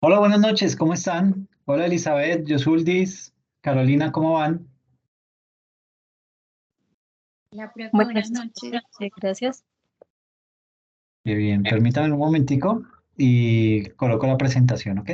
Hola, buenas noches, ¿cómo están? Hola Elizabeth, Yosuldis, Carolina, ¿cómo van? La profe, buenas Buenas noches. noches, gracias. Bien, bien, permítanme un momentico y coloco la presentación, ¿ok?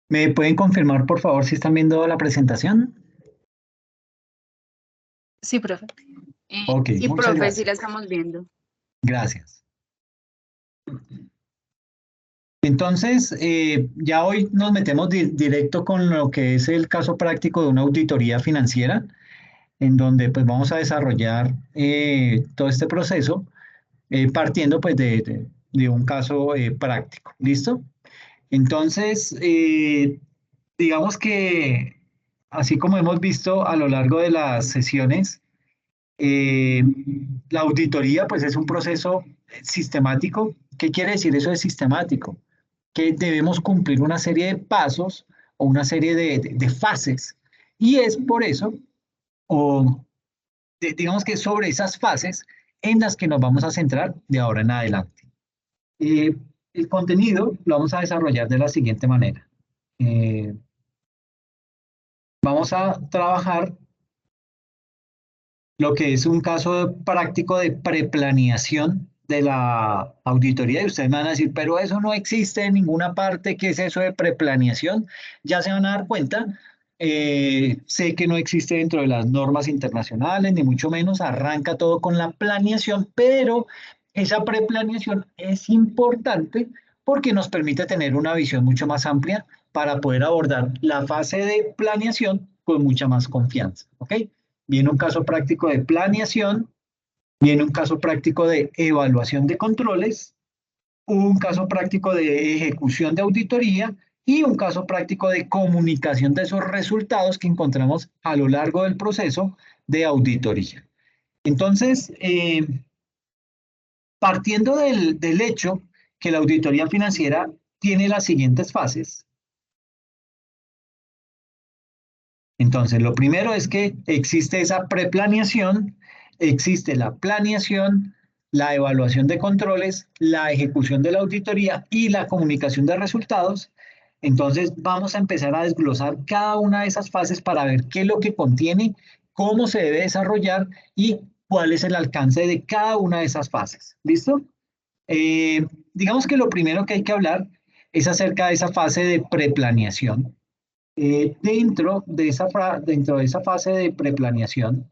¿Me pueden confirmar, por favor, si están viendo la presentación? Sí, profe. Ok, Sí, muchas profe, sí la gracias. estamos viendo. Gracias. Entonces, ya hoy nos metemos directo con lo que es el caso práctico de una auditoría financiera, en donde pues vamos a desarrollar todo este proceso partiendo pues de un caso práctico. ¿Listo? Entonces, digamos que así como hemos visto a lo largo de las sesiones, eh, la auditoría pues es un proceso sistemático. ¿Qué quiere decir eso de sistemático? Que debemos cumplir una serie de pasos o una serie de fases. Y es por eso, o digamos que sobre esas fases en las que nos vamos a centrar de ahora en adelante. Eh, el contenido lo vamos a desarrollar de la siguiente manera. Eh, Vamos a trabajar lo que es un caso práctico de preplaneación de la auditoría y ustedes me van a decir, pero eso no existe en ninguna parte. ¿Qué es eso de preplaneación? Ya se van a dar cuenta. Sé que no existe dentro de las normas internacionales, ni mucho menos, arranca todo con la planeación, pero esa preplaneación es importante porque nos permite tener una visión mucho más amplia para poder abordar la fase de planeación con mucha más confianza. ¿Ok? Viene un caso práctico de planeación, viene un caso práctico de evaluación de controles, un caso práctico de ejecución de auditoría y un caso práctico de comunicación de esos resultados que encontramos a lo largo del proceso de auditoría. Entonces, partiendo del hecho que la auditoría financiera tiene las siguientes fases. Entonces, lo primero es que existe esa preplaneación, existe la planeación, la evaluación de controles, la ejecución de la auditoría y la comunicación de resultados. Entonces, vamos a empezar a desglosar cada una de esas fases para ver qué es lo que contiene, cómo se debe desarrollar y cuál es el alcance de cada una de esas fases. ¿Listo? Digamos que lo primero que hay que hablar es acerca de esa fase de preplaneación. Dentro de esa fase de preplaneación,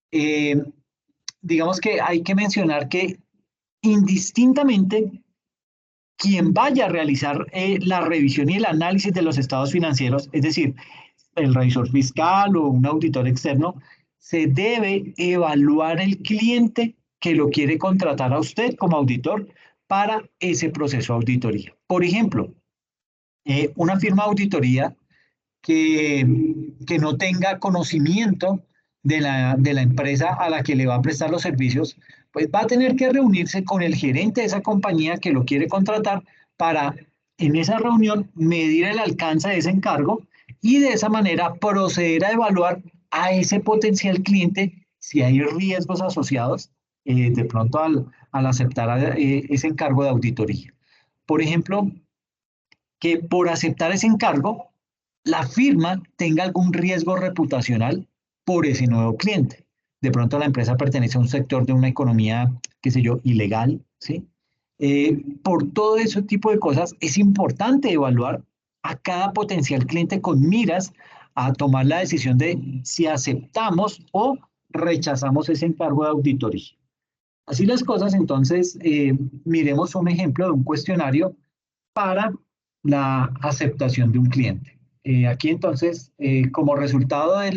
eh, digamos que hay que mencionar que indistintamente quien vaya a realizar la revisión y el análisis de los estados financieros, es decir, el revisor fiscal o un auditor externo, se debe evaluar el cliente que lo quiere contratar a usted como auditor para ese proceso de auditoría. Por ejemplo, una firma de auditoría que no tenga conocimiento de la empresa a la que le va a prestar los servicios, pues va a tener que reunirse con el gerente de esa compañía que lo quiere contratar para en esa reunión medir el alcance de ese encargo y de esa manera proceder a evaluar a ese potencial cliente si hay riesgos asociados de pronto al aceptar ese encargo de auditoría. Por ejemplo, que por aceptar ese encargo, la firma tenga algún riesgo reputacional por ese nuevo cliente. De pronto la empresa pertenece a un sector de una economía, qué sé yo, ilegal, ¿sí? Por todo ese tipo de cosas es importante evaluar a cada potencial cliente con miras a tomar la decisión de si aceptamos o rechazamos ese encargo de auditoría. Así las cosas, entonces, miremos un ejemplo de un cuestionario para la aceptación de un cliente. Aquí entonces, como resultado de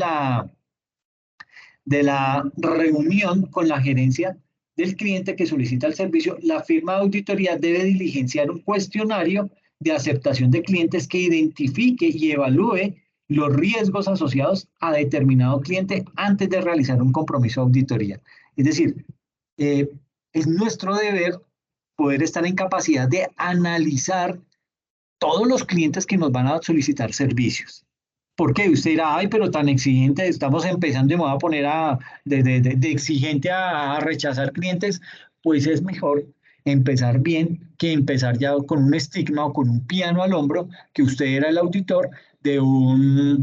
la reunión con la gerencia del cliente que solicita el servicio, la firma de auditoría debe diligenciar un cuestionario de aceptación de clientes que identifique y evalúe los riesgos asociados a determinado cliente antes de realizar un compromiso de auditoría. Es decir, eh, es nuestro deber poder estar en capacidad de analizar todos los clientes que nos van a solicitar servicios. ¿Por qué? Usted dirá, ay, pero tan exigente, estamos empezando y me voy a poner de exigente a rechazar clientes, pues es mejor empezar bien que empezar ya con un estigma o con un piano al hombro, que usted era el auditor de una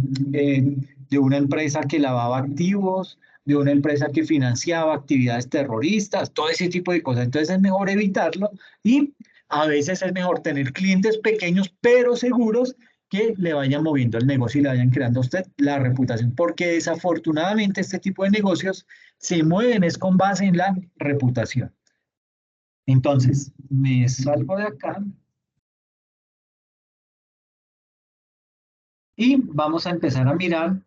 empresa que lavaba activos, de una empresa que financiaba actividades terroristas, todo ese tipo de cosas. Entonces es mejor evitarlo y a veces es mejor tener clientes pequeños pero seguros que le vayan moviendo el negocio y le vayan creando a usted la reputación, porque desafortunadamente este tipo de negocios se mueven es con base en la reputación. Entonces, me salgo de acá y vamos a empezar a mirar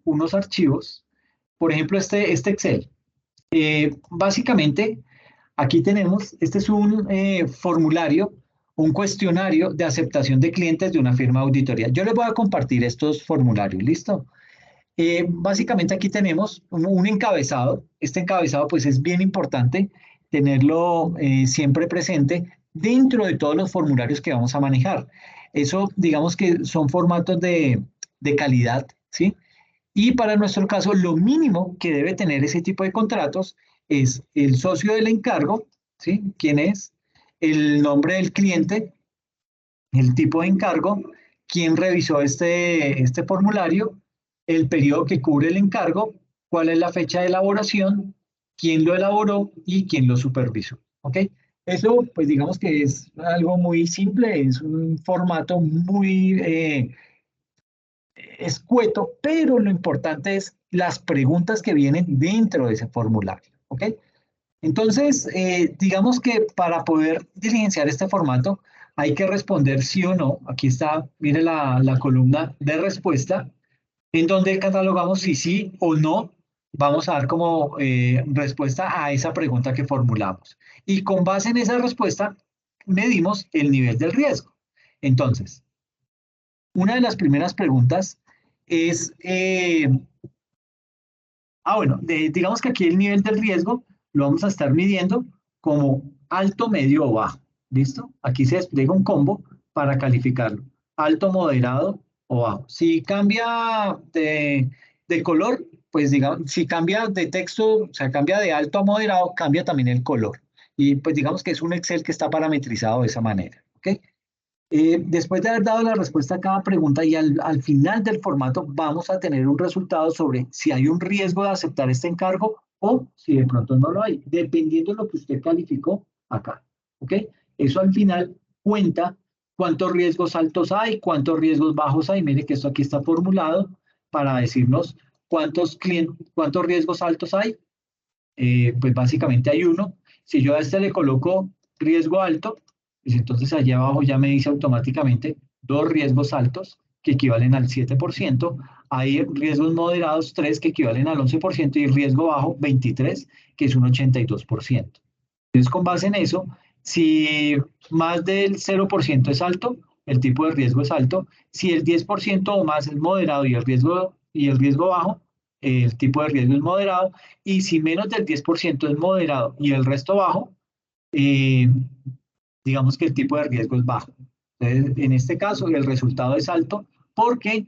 unos archivos. Por ejemplo, este Excel. Básicamente, aquí tenemos, este es un formulario, un cuestionario de aceptación de clientes de una firma de auditoría. Yo les voy a compartir estos formularios, ¿listo? Básicamente aquí tenemos un encabezado. Este encabezado pues es bien importante tenerlo siempre presente dentro de todos los formularios que vamos a manejar. Eso digamos que son formatos de calidad, ¿sí? Y para nuestro caso, lo mínimo que debe tener ese tipo de contratos es el socio del encargo, ¿sí? ¿Quién es? El nombre del cliente, el tipo de encargo, quién revisó este formulario, el periodo que cubre el encargo, cuál es la fecha de elaboración, quién lo elaboró y quién lo supervisó. ¿Ok? Eso, pues digamos que es algo muy simple, es un formato muy escueto, pero lo importante es las preguntas que vienen dentro de ese formulario. ¿Ok? Entonces, digamos que para poder diligenciar este formato hay que responder sí o no. Aquí está, mire la columna de respuesta, en donde catalogamos si sí o no vamos a dar como respuesta a esa pregunta que formulamos. Y con base en esa respuesta, medimos el nivel del riesgo. Entonces, una de las primeras preguntas es, bueno, digamos que aquí el nivel del riesgo lo vamos a estar midiendo como alto, medio o bajo. ¿Listo? Aquí se despliega un combo para calificarlo. Alto, moderado o bajo. Si cambia de color, pues digamos, si cambia de texto, o sea, cambia de alto a moderado, cambia también el color. Y pues digamos que es un Excel que está parametrizado de esa manera. ¿Ok? Después de haber dado la respuesta a cada pregunta y al final del formato vamos a tener un resultado sobre si hay un riesgo de aceptar este encargo o si de pronto no lo hay, dependiendo de lo que usted calificó acá. ¿Ok? Eso al final cuenta cuántos riesgos altos hay, cuántos riesgos bajos hay. Mire que esto aquí está formulado para decirnos cuántos riesgos altos hay pues básicamente hay uno. Si yo a este le coloco riesgo alto, pues entonces allá abajo ya me dice automáticamente dos riesgos altos que equivalen al 7%. Hay riesgos moderados 3 que equivalen al 11% y riesgo bajo 23 que es un 82%. Entonces, con base en eso, si más del 0% es alto, el tipo de riesgo es alto. Si el 10% o más es moderado y el riesgo bajo, el tipo de riesgo es moderado. Y si menos del 10% es moderado y el resto bajo, eh, digamos que el tipo de riesgo es bajo. Entonces, en este caso, el resultado es alto porque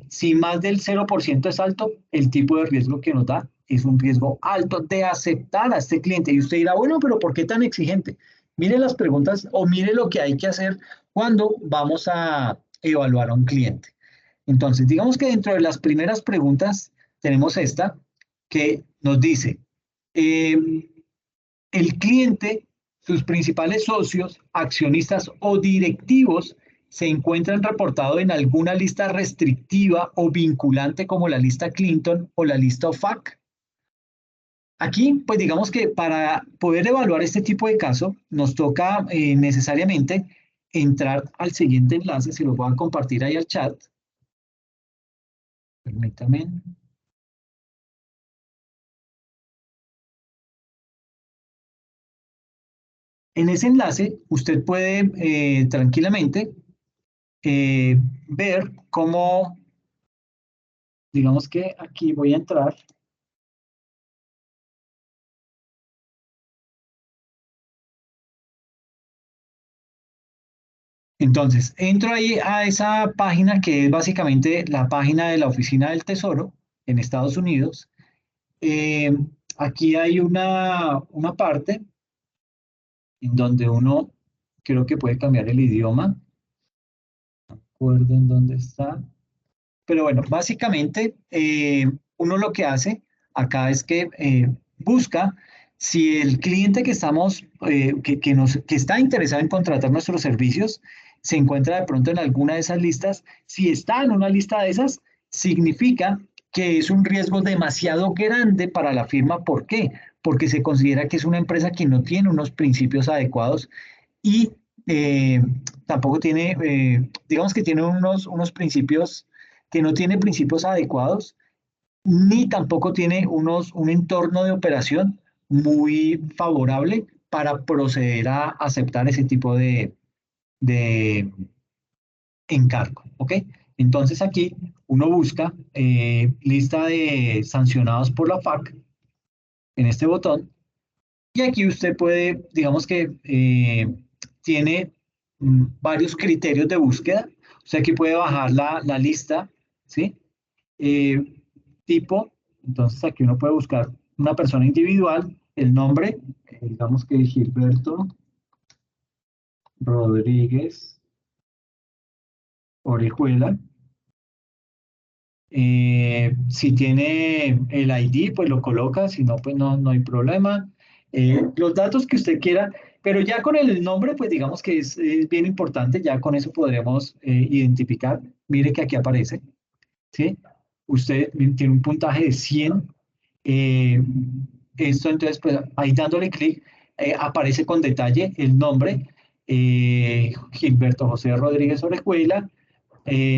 si más del 0% es alto, el tipo de riesgo que nos da es un riesgo alto de aceptar a este cliente. Y usted dirá, bueno, pero ¿por qué tan exigente? Mire las preguntas o mire lo que hay que hacer cuando vamos a evaluar a un cliente. Entonces, digamos que dentro de las primeras preguntas tenemos esta que nos dice, eh, el cliente, sus principales socios, accionistas o directivos se encuentran reportados en alguna lista restrictiva o vinculante como la lista Clinton o la lista OFAC. Aquí, pues digamos que para poder evaluar este tipo de caso, nos toca necesariamente entrar al siguiente enlace, se lo voy a compartir ahí al chat. Permítame. En ese enlace, usted puede tranquilamente ver cómo, digamos que aquí voy a entrar. Entonces, entro ahí a esa página que es básicamente la página de la Oficina del Tesoro en Estados Unidos. Eh, Aquí hay una parte en donde uno creo que puede cambiar el idioma. No recuerdo en dónde está. Pero bueno, básicamente uno lo que hace acá es que busca si el cliente que estamos, que está interesado en contratar nuestros servicios, se encuentra de pronto en alguna de esas listas. Si está en una lista de esas, significa que es un riesgo demasiado grande para la firma. ¿Por qué? Porque se considera que es una empresa que no tiene unos principios adecuados y tampoco tiene, digamos que tiene unos principios que no tiene principios adecuados, ni tampoco tiene un entorno de operación muy favorable para proceder a aceptar ese tipo de encargo, ¿ok? Entonces aquí uno busca lista de sancionados por la FAC en este botón y aquí usted puede, digamos que tiene varios criterios de búsqueda. O sea, aquí puede bajar la lista, ¿sí? Eh, Tipo, entonces aquí uno puede buscar una persona individual, el nombre, digamos que Gilberto Rodríguez Orejuela. Si tiene el ID, pues lo coloca, si no, pues no hay problema. Los datos que usted quiera, pero ya con el nombre, pues digamos que es bien importante, ya con eso podremos identificar. Mire que aquí aparece, ¿sí? Usted tiene un puntaje de 100. eh, Esto entonces, pues ahí dándole clic, aparece con detalle el nombre, Gilberto José Rodríguez Orejuela,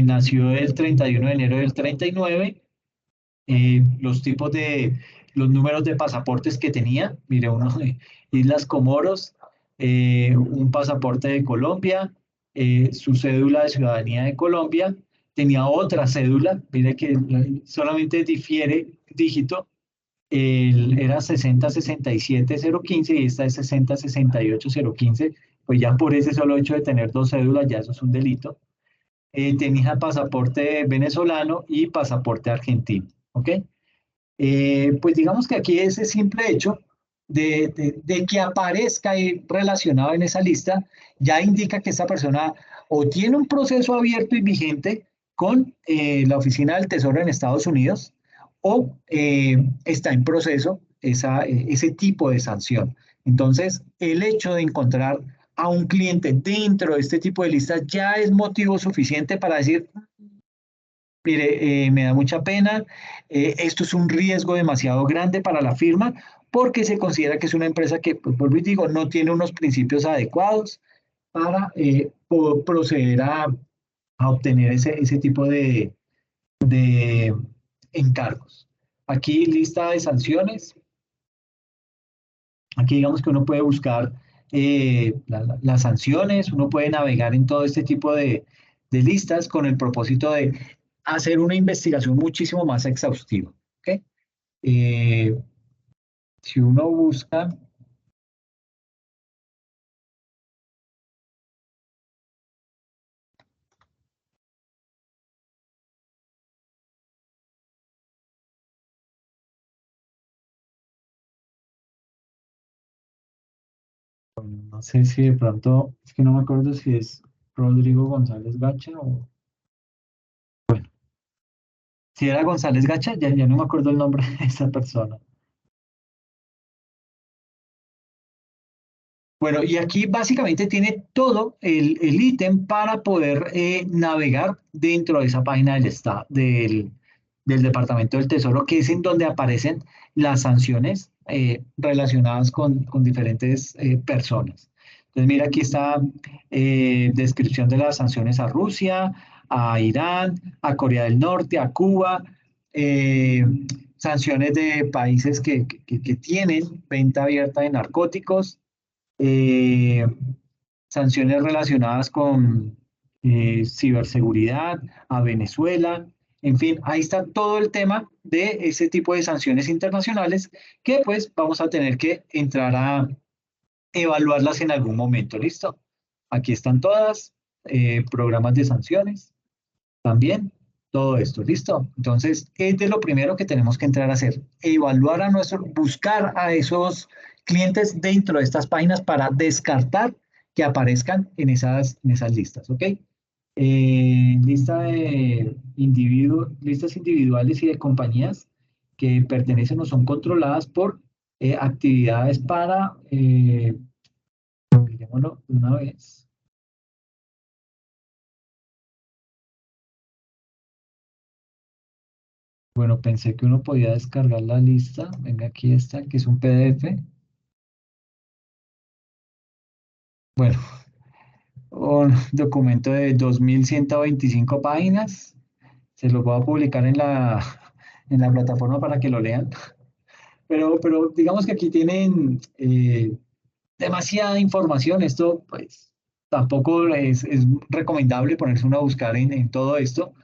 nació el 31 de enero del 39, los tipos de, los números de pasaportes que tenía, mire, uno de Islas Comoros, un pasaporte de Colombia, su cédula de ciudadanía de Colombia, tenía otra cédula, mire que solamente difiere dígito, era 60-67-015 y esta es 60-68-015, pues ya por ese solo hecho de tener dos cédulas, ya eso es un delito. Tenía pasaporte venezolano y pasaporte argentino, ¿ok? Pues digamos que aquí ese simple hecho de que aparezca ahí relacionado en esa lista ya indica que esta persona o tiene un proceso abierto y vigente con la Oficina del Tesoro en Estados Unidos o está en proceso ese tipo de sanción. Entonces, el hecho de encontrar a un cliente dentro de este tipo de listas ya es motivo suficiente para decir, Mire, me da mucha pena. Esto es un riesgo demasiado grande para la firma porque se considera que es una empresa que, pues, vuelvo y digo, no tiene unos principios adecuados para proceder a obtener ese tipo de encargos. Aquí lista de sanciones. Aquí digamos que uno puede buscar las sanciones, uno puede navegar en todo este tipo de listas con el propósito de hacer una investigación muchísimo más exhaustiva. ¿Ok? Eh, si uno busca, no sé si de pronto, es que no me acuerdo si es Rodrigo González Gacha o si era González Gacha, ya no me acuerdo el nombre de esa persona. Bueno, y aquí básicamente tiene todo el ítem para poder navegar dentro de esa página del Departamento del Tesoro, que es en donde aparecen las sanciones relacionadas con diferentes personas. Entonces, mira, aquí está descripción de las sanciones a Rusia, a Irán, a Corea del Norte, a Cuba, eh, sanciones de países que tienen venta abierta de narcóticos, eh, sanciones relacionadas con ciberseguridad, a Venezuela, en fin, ahí está todo el tema de ese tipo de sanciones internacionales que pues vamos a tener que entrar a evaluarlas en algún momento, ¿listo? Aquí están todas, programas de sanciones también, todo esto, ¿listo? Entonces, es de lo primero que tenemos que entrar a hacer, evaluar a buscar a esos clientes dentro de estas páginas para descartar que aparezcan en esas listas, ¿ok? Listas individuales y de compañías que pertenecen o son controladas por actividades para, digámoslo de una vez. Bueno, pensé que uno podía descargar la lista. Venga, aquí está, que es un PDF. Bueno, un documento de 2125 páginas. Se los voy a publicar en la plataforma para que lo lean. Pero digamos que aquí tienen demasiada información. Esto, pues, tampoco es recomendable ponerse uno a buscar en todo esto.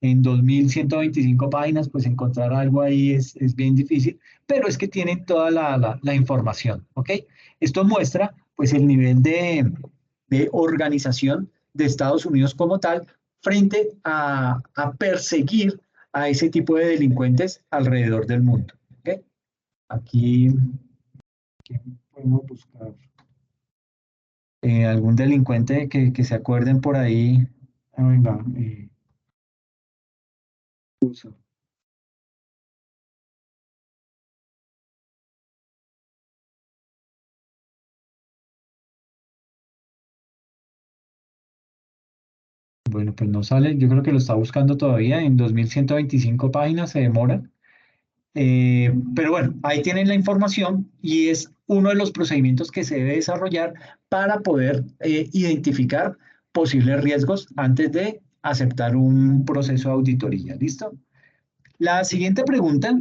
En 2125 páginas, pues encontrar algo ahí es bien difícil, pero es que tienen toda la información, ¿ok? Esto muestra, pues, el nivel de organización de Estados Unidos como tal frente a perseguir a ese tipo de delincuentes alrededor del mundo, ¿ok? Aquí, aquí podemos buscar algún delincuente que se acuerden por ahí. Ah, venga, uso. Bueno, pues no sale, yo creo que lo está buscando todavía, en 2125 páginas se demora. Pero bueno, ahí tienen la información y es uno de los procedimientos que se debe desarrollar para poder identificar posibles riesgos antes de aceptar un proceso de auditoría. ¿Listo? La siguiente pregunta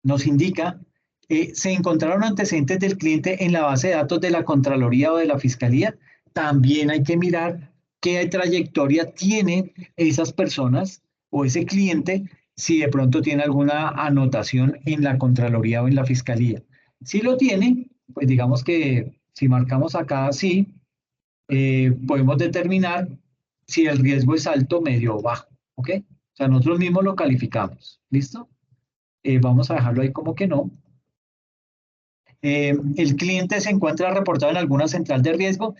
nos indica, ¿se encontraron antecedentes del cliente en la base de datos de la Contraloría o de la Fiscalía? También hay que mirar qué trayectoria tienen esas personas o ese cliente si de pronto tiene alguna anotación en la Contraloría o en la Fiscalía. Si lo tiene, pues digamos que si marcamos acá sí, podemos determinar si el riesgo es alto, medio o bajo. ¿Ok? O sea, nosotros mismos lo calificamos. ¿Listo? Vamos a dejarlo ahí como que no. El cliente se encuentra reportado en alguna central de riesgo.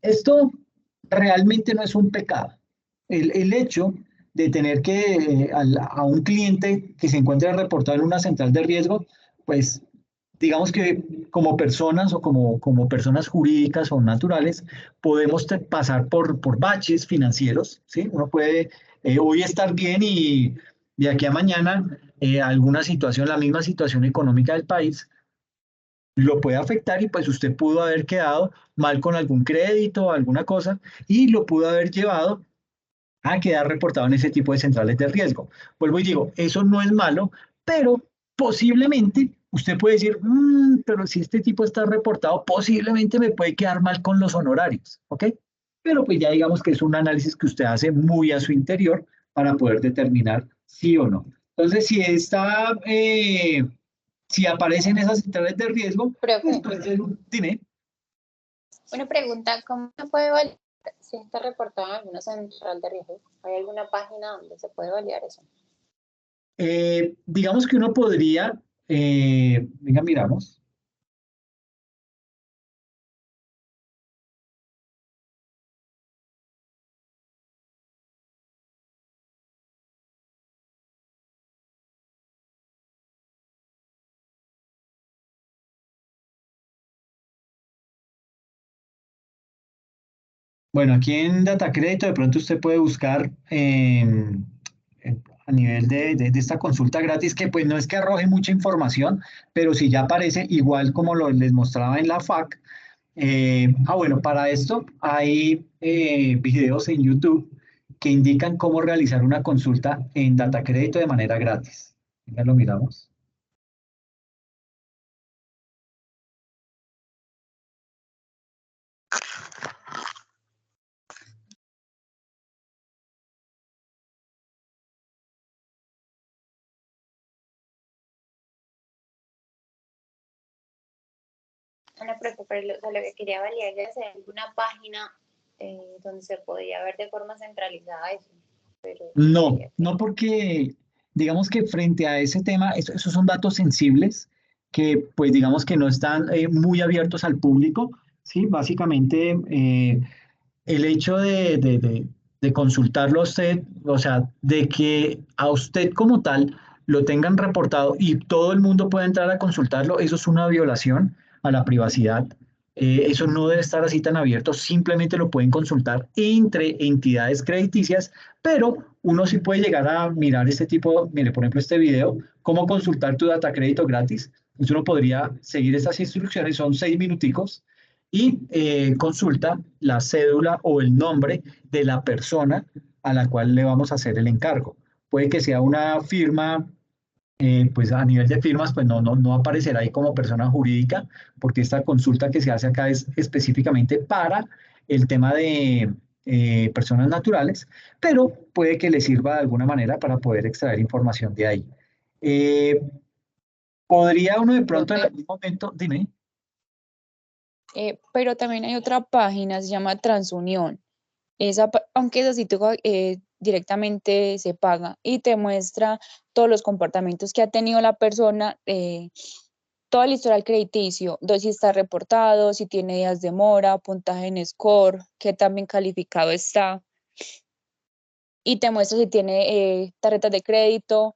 Esto realmente no es un pecado. El hecho de tener que a un cliente que se encuentra reportado en una central de riesgo, pues digamos que como personas o como personas jurídicas o naturales, podemos pasar por baches financieros, ¿sí? Uno puede hoy estar bien y de aquí a mañana alguna situación, la misma situación económica del país, lo puede afectar y pues usted pudo haber quedado mal con algún crédito o alguna cosa y lo pudo haber llevado a quedar reportado en ese tipo de centrales de riesgo. Vuelvo y digo, eso no es malo, pero posiblemente usted puede decir, pero si este tipo está reportado, posiblemente me puede quedar mal con los honorarios, ¿ok? Pero pues ya digamos que es un análisis que usted hace muy a su interior para poder determinar sí o no. Entonces, si aparecen esas centrales de riesgo, pues Profe, dime. una pregunta, ¿cómo se puede validar si está reportado en alguna central de riesgo? ¿Hay alguna página donde se puede validar eso? Digamos que uno podría, venga, miramos. Bueno, aquí en Data Crédito de pronto usted puede buscar a nivel de esta consulta gratis, que pues no es que arroje mucha información, pero si ya aparece igual como les mostraba en la FAC. Bueno, para esto hay videos en YouTube que indican cómo realizar una consulta en Data Crédito de manera gratis. Ya lo miramos. Ana, pero lo que quería validar es alguna página donde se podía ver de forma centralizada eso, pero No, quería que... no porque digamos que frente a ese tema, esos son datos sensibles que pues digamos que no están muy abiertos al público, ¿sí? Básicamente el hecho de consultarlo a usted, o sea, de que a usted como tal lo tengan reportado y todo el mundo pueda entrar a consultarlo, eso es una violación a la privacidad. Eso no debe estar así tan abierto, simplemente lo pueden consultar entre entidades crediticias, pero uno sí puede llegar a mirar este tipo, mire, por ejemplo, este video, cómo consultar tu data crédito gratis. Entonces uno podría seguir estas instrucciones, son 6 minuticos, y consulta la cédula o el nombre de la persona a la cual le vamos a hacer el encargo. Puede que sea una firma, pues a nivel de firmas, pues no aparecerá ahí como persona jurídica, porque esta consulta que se hace acá es específicamente para el tema de personas naturales, pero puede que le sirva de alguna manera para poder extraer información de ahí. Eh, ¿Podría uno de pronto en Profe, algún momento, dime? Pero también hay otra página, se llama Transunión. Aunque esa sí directamente se paga y te muestra todos los comportamientos que ha tenido la persona, todo el historial crediticio, si está reportado, si tiene días de mora, puntaje en score, qué tan bien calificado está, y te muestra si tiene tarjetas de crédito,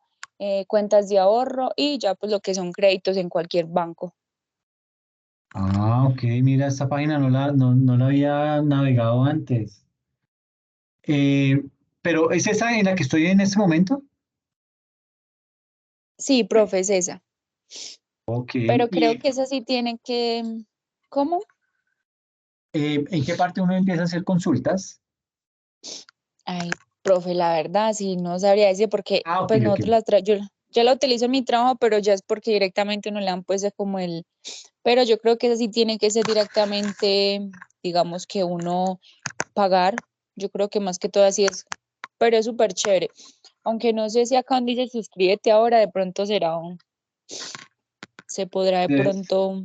cuentas de ahorro y ya pues lo que son créditos en cualquier banco. Ok, mira, esta página no la había navegado antes. Eh, pero ¿es esa en la que estoy en este momento? Sí, profe, es esa. Ok, Pero creo ¿y que esa sí tiene que, ¿cómo? en qué parte uno empieza a hacer consultas? Ay, profe, la verdad, sí, no sabría decir porque, Ah, ok, pues ok. nosotros yo la utilizo en mi trabajo, pero ya es porque directamente no le han puesto como pero yo creo que esa sí tiene que ser directamente, digamos que uno pagar, yo creo que más que todo así es, pero es súper chévere, aunque no sé si acá donde dice suscríbete ahora, de pronto se podrá de Eh, pronto,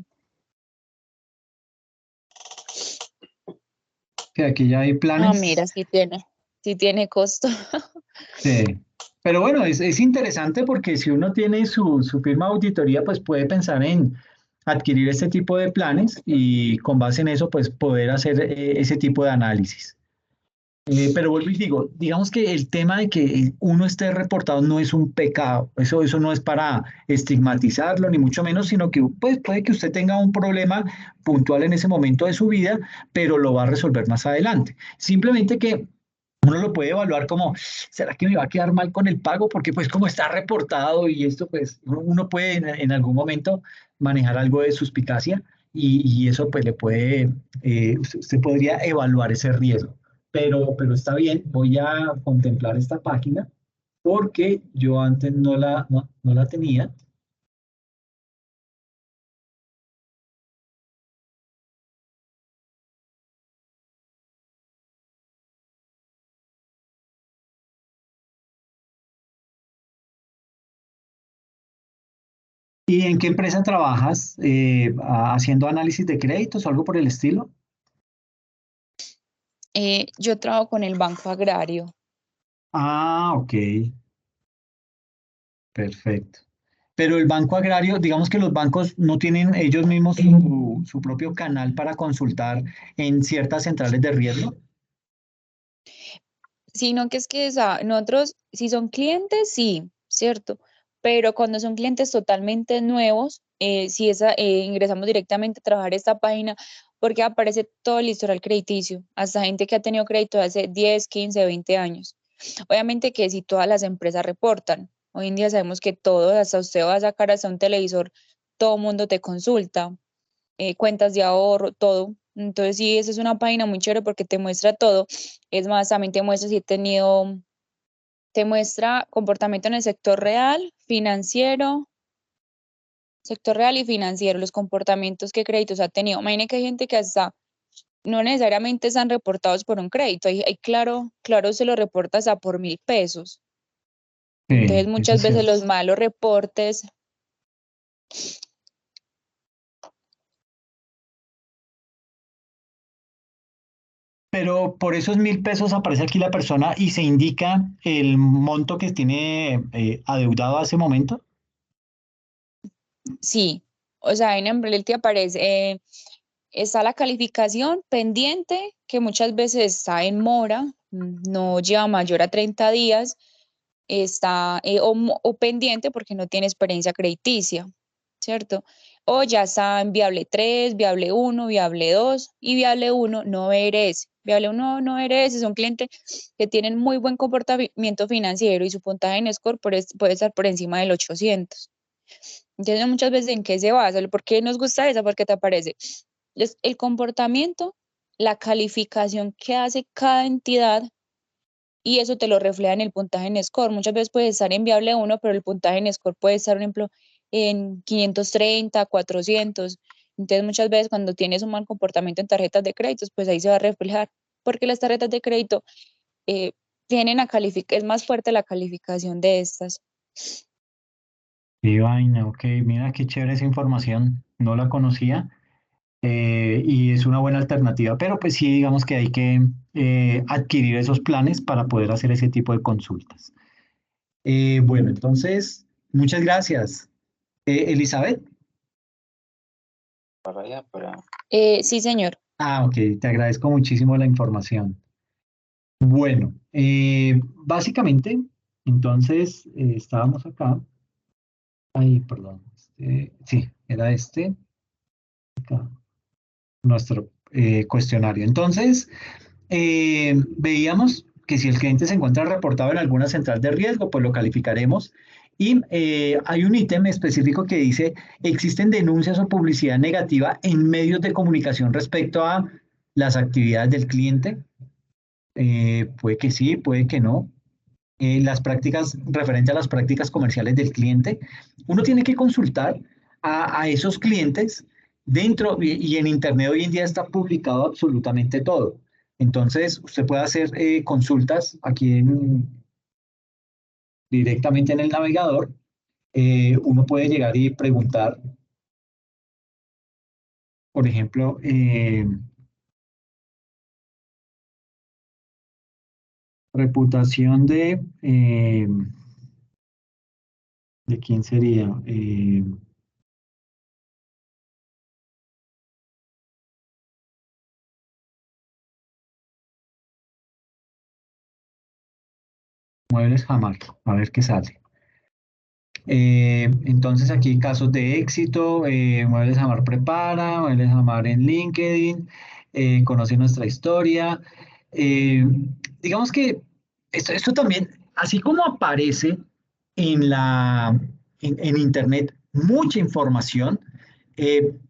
que aquí ya hay mira, planes. sí tiene costo. Sí. Pero bueno, es interesante porque si uno tiene su firma de auditoría, pues puede pensar en adquirir este tipo de planes y con base en eso, pues poder hacer ese tipo de análisis. Pero vuelvo y digo, digamos que el tema de que uno esté reportado no es un pecado, eso no es para estigmatizarlo, ni mucho menos, sino que pues, puede que usted tenga un problema puntual en ese momento de su vida, pero lo va a resolver más adelante. Simplemente que Uno lo puede evaluar como, ¿será que me va a quedar mal con el pago? Porque pues como está reportado y esto, pues uno puede en algún momento manejar algo de suspicacia y eso pues le puede, usted podría evaluar ese riesgo. Pero está bien, voy a contemplar esta página porque yo antes no la tenía. ¿Y en qué empresa trabajas? ¿Haciendo análisis de créditos o algo por el estilo? Yo trabajo con el Banco Agrario. Ah, ok, perfecto. Pero el banco agrario, digamos que los bancos no tienen ellos mismos su propio canal para consultar en ciertas centrales de riesgo. Sino que es que nosotros, si son clientes, sí, ¿cierto? Pero cuando son clientes totalmente nuevos, si ingresamos directamente a trabajar esta página, porque aparece todo el historial crediticio, hasta gente que ha tenido crédito hace 10, 15, 20 años. Obviamente que si todas las empresas reportan, hoy en día sabemos que todo, hasta usted va a sacar hasta un televisor, todo el mundo te consulta, cuentas de ahorro, todo. Entonces, sí, esa es una página muy chévere porque te muestra todo. Es más, también te muestra si he tenido, te muestra comportamiento en el sector real y financiero, los comportamientos que créditos ha tenido. Imagine que hay gente que hasta no necesariamente están reportados por un crédito, claro, se lo reporta hasta por 1.000 pesos. Entonces, Sí, eso muchas es veces cierto. los malos reportes. Pero por esos 1.000 pesos aparece aquí la persona y se indica el monto que tiene adeudado a ese momento. Sí, o sea, en Umbrella te aparece, está la calificación pendiente, que muchas veces está en mora, no lleva mayor a 30 días, está o pendiente porque no tiene experiencia crediticia, ¿cierto? O ya está en viable 3, viable 1, viable 2 y viable 1 no eres. Viable 1 no eres, son clientes que tienen muy buen comportamiento financiero y su puntaje en score puede estar por encima del 800. Entonces, muchas veces en qué se basa, ¿por qué nos gusta esa? Porque te aparece el comportamiento, la calificación que hace cada entidad y eso te lo refleja en el puntaje en score. Muchas veces puede estar en viable 1, pero el puntaje en score puede estar, por ejemplo, en 530, 400. Entonces, muchas veces cuando tienes un mal comportamiento en tarjetas de créditos, pues ahí se va a reflejar, porque las tarjetas de crédito eh, tienen a calificar, es más fuerte la calificación de estas. Qué vaina, ok, mira qué chévere esa información, no la conocía y es una buena alternativa, pero pues sí, digamos que hay que adquirir esos planes para poder hacer ese tipo de consultas. Bueno, entonces, muchas gracias. Elizabeth. Sí, señor. Ah, ok, te agradezco muchísimo la información. Bueno, básicamente, entonces estábamos acá. Ay, perdón. Sí, era acá, nuestro cuestionario. Entonces, veíamos que si el cliente se encuentra reportado en alguna central de riesgo, pues lo calificaremos. Y hay un ítem específico que dice, existen denuncias o publicidad negativa en medios de comunicación respecto a las actividades del cliente. Puede que sí, puede que no. Las prácticas, referente a las prácticas comerciales del cliente, uno tiene que consultar a esos clientes dentro y en Internet hoy en día está publicado absolutamente todo. Entonces, usted puede hacer consultas aquí directamente en el navegador. Uno puede llegar y preguntar, por ejemplo, reputación ¿de quién sería? Muebles Jamar, a ver qué sale. Entonces aquí casos de éxito, Muebles Jamar prepara, Muebles Jamar en LinkedIn, conoce nuestra historia. Eh, digamos que esto también, así como aparece en Internet mucha información,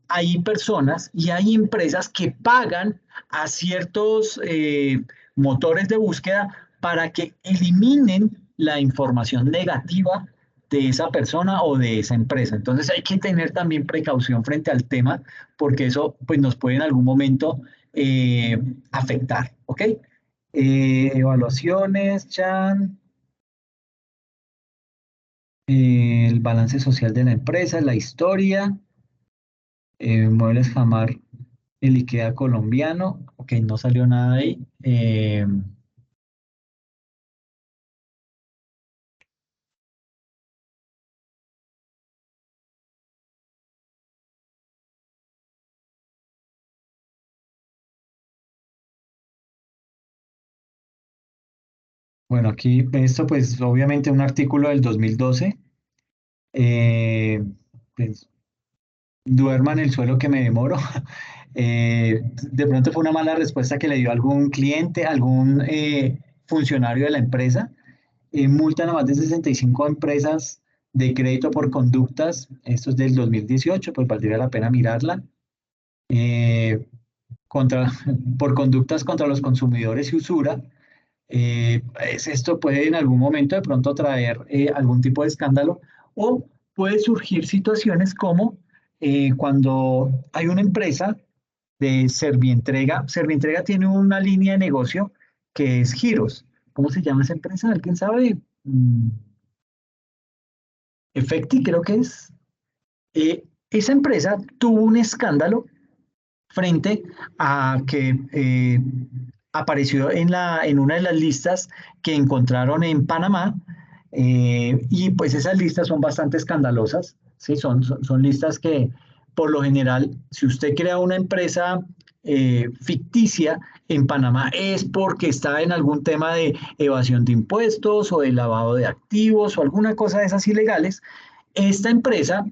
hay personas y hay empresas que pagan a ciertos motores de búsqueda para que eliminen la información negativa de esa persona o de esa empresa. Entonces hay que tener también precaución frente al tema porque eso pues, nos puede en algún momento afectar, ¿ok? Evaluaciones, Chan, el balance social de la empresa, la historia, Muebles Jamar, el IKEA colombiano, ok, no salió nada ahí. Bueno, aquí esto pues obviamente un artículo del 2012. eh, pues, duerma en el suelo que me demoro. De pronto fue una mala respuesta que le dio algún cliente, algún funcionario de la empresa. Multan a más de 65 empresas de crédito por conductas. Esto es del 2018, pues valdría la pena mirarla. Eh, contra, por conductas contra los consumidores y usura. Esto puede en algún momento de pronto traer algún tipo de escándalo o puede surgir situaciones como cuando hay una empresa de Servientrega. Servientrega tiene una línea de negocio que es Giros. ¿Cómo se llama esa empresa? ¿Alguien sabe? Efecti creo que es. Esa empresa tuvo un escándalo frente a que apareció en una de las listas que encontraron en Panamá, y pues esas listas son bastante escandalosas, ¿sí? Son listas que por lo general, si usted crea una empresa ficticia en Panamá es porque está en algún tema de evasión de impuestos o de lavado de activos o alguna cosa de esas ilegales. Esta empresa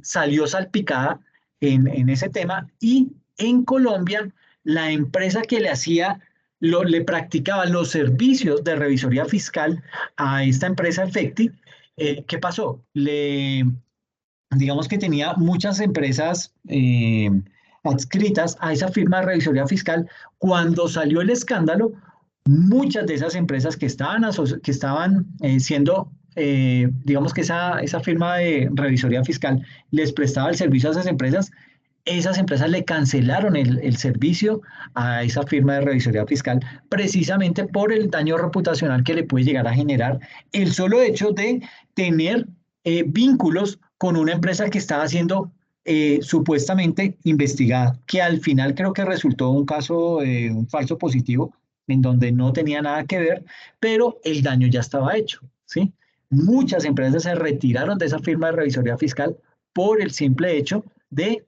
salió salpicada en ese tema y en Colombia la empresa que le hacía, le practicaba los servicios de revisoría fiscal a esta empresa Efecti, ¿qué pasó? Digamos que tenía muchas empresas adscritas a esa firma de revisoría fiscal. Cuando salió el escándalo, muchas de esas empresas que estaban siendo, digamos que esa firma de revisoría fiscal les prestaba el servicio a esas empresas le cancelaron el servicio a esa firma de revisoría fiscal precisamente por el daño reputacional que le puede llegar a generar el solo hecho de tener vínculos con una empresa que estaba siendo supuestamente investigada, que al final creo que resultó un caso, un falso positivo, en donde no tenía nada que ver, pero el daño ya estaba hecho, ¿sí? Muchas empresas se retiraron de esa firma de revisoría fiscal por el simple hecho de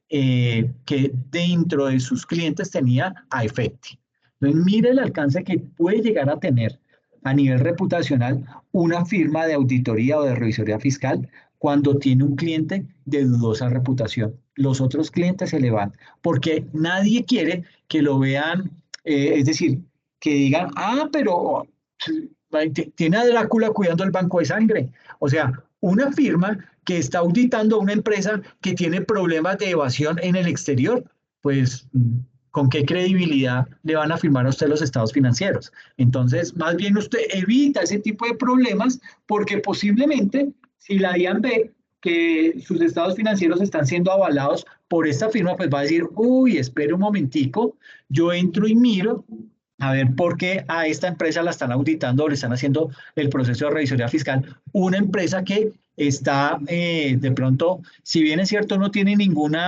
que dentro de sus clientes tenía a Efecti. Entonces, mire el alcance que puede llegar a tener a nivel reputacional una firma de auditoría o de revisoría fiscal cuando tiene un cliente de dudosa reputación. Los otros clientes se le van porque nadie quiere que lo vean, es decir, que digan, ah, pero tiene a Drácula cuidando el banco de sangre. O sea, una firma que está auditando a una empresa que tiene problemas de evasión en el exterior, pues, ¿con qué credibilidad le van a firmar a usted los estados financieros? Entonces, más bien usted evita ese tipo de problemas porque posiblemente si la DIAN ve que sus estados financieros están siendo avalados por esta firma, pues va a decir, uy, espere un momentico, yo entro y miro a ver por qué a esta empresa la están auditando o le están haciendo el proceso de revisoría fiscal. Una empresa que está de pronto, si bien es cierto, no tiene ningún,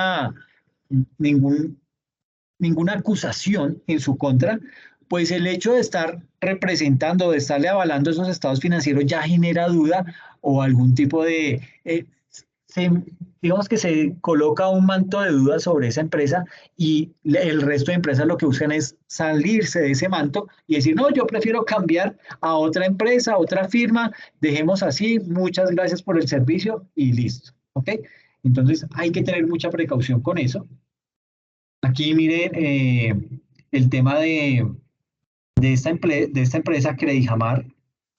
ninguna acusación en su contra, pues el hecho de estar representando, de estarle avalando esos estados financieros ya genera duda o algún tipo de, se, digamos que se coloca un manto de dudas sobre esa empresa y el resto de empresas lo que buscan es salirse de ese manto y decir, no, yo prefiero cambiar a otra empresa, a otra firma, dejemos así, muchas gracias por el servicio y listo, ¿ok? Entonces hay que tener mucha precaución con eso. Aquí miren el tema de esta empresa Credijamar,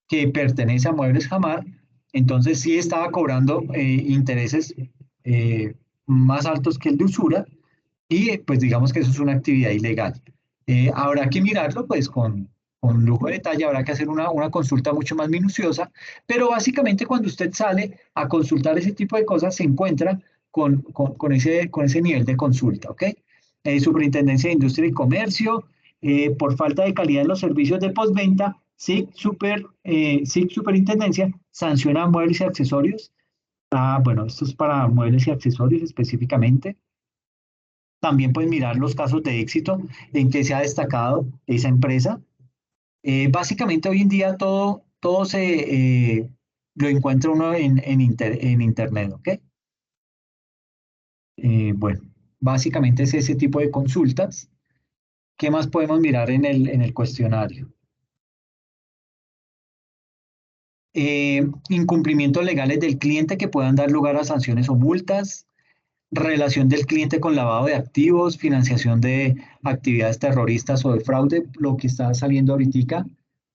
que pertenece a Muebles Jamar, entonces sí estaba cobrando intereses más altos que el de usura y pues digamos que eso es una actividad ilegal. Habrá que mirarlo pues con lujo de detalle, habrá que hacer una consulta mucho más minuciosa, pero básicamente cuando usted sale a consultar ese tipo de cosas se encuentra con ese nivel de consulta, ¿ok? Superintendencia de Industria y Comercio, por falta de calidad en los servicios de postventa, SIC Superintendencia sanciona muebles y accesorios. Ah, bueno, esto es para muebles y accesorios específicamente. También pueden mirar los casos de éxito en que se ha destacado esa empresa. Básicamente hoy en día todo lo encuentra uno en internet, ¿ok? Bueno, básicamente es ese tipo de consultas. ¿Qué más podemos mirar en el cuestionario? Incumplimientos legales del cliente que puedan dar lugar a sanciones o multas, relación del cliente con lavado de activos, financiación de actividades terroristas o de fraude, lo que está saliendo ahorita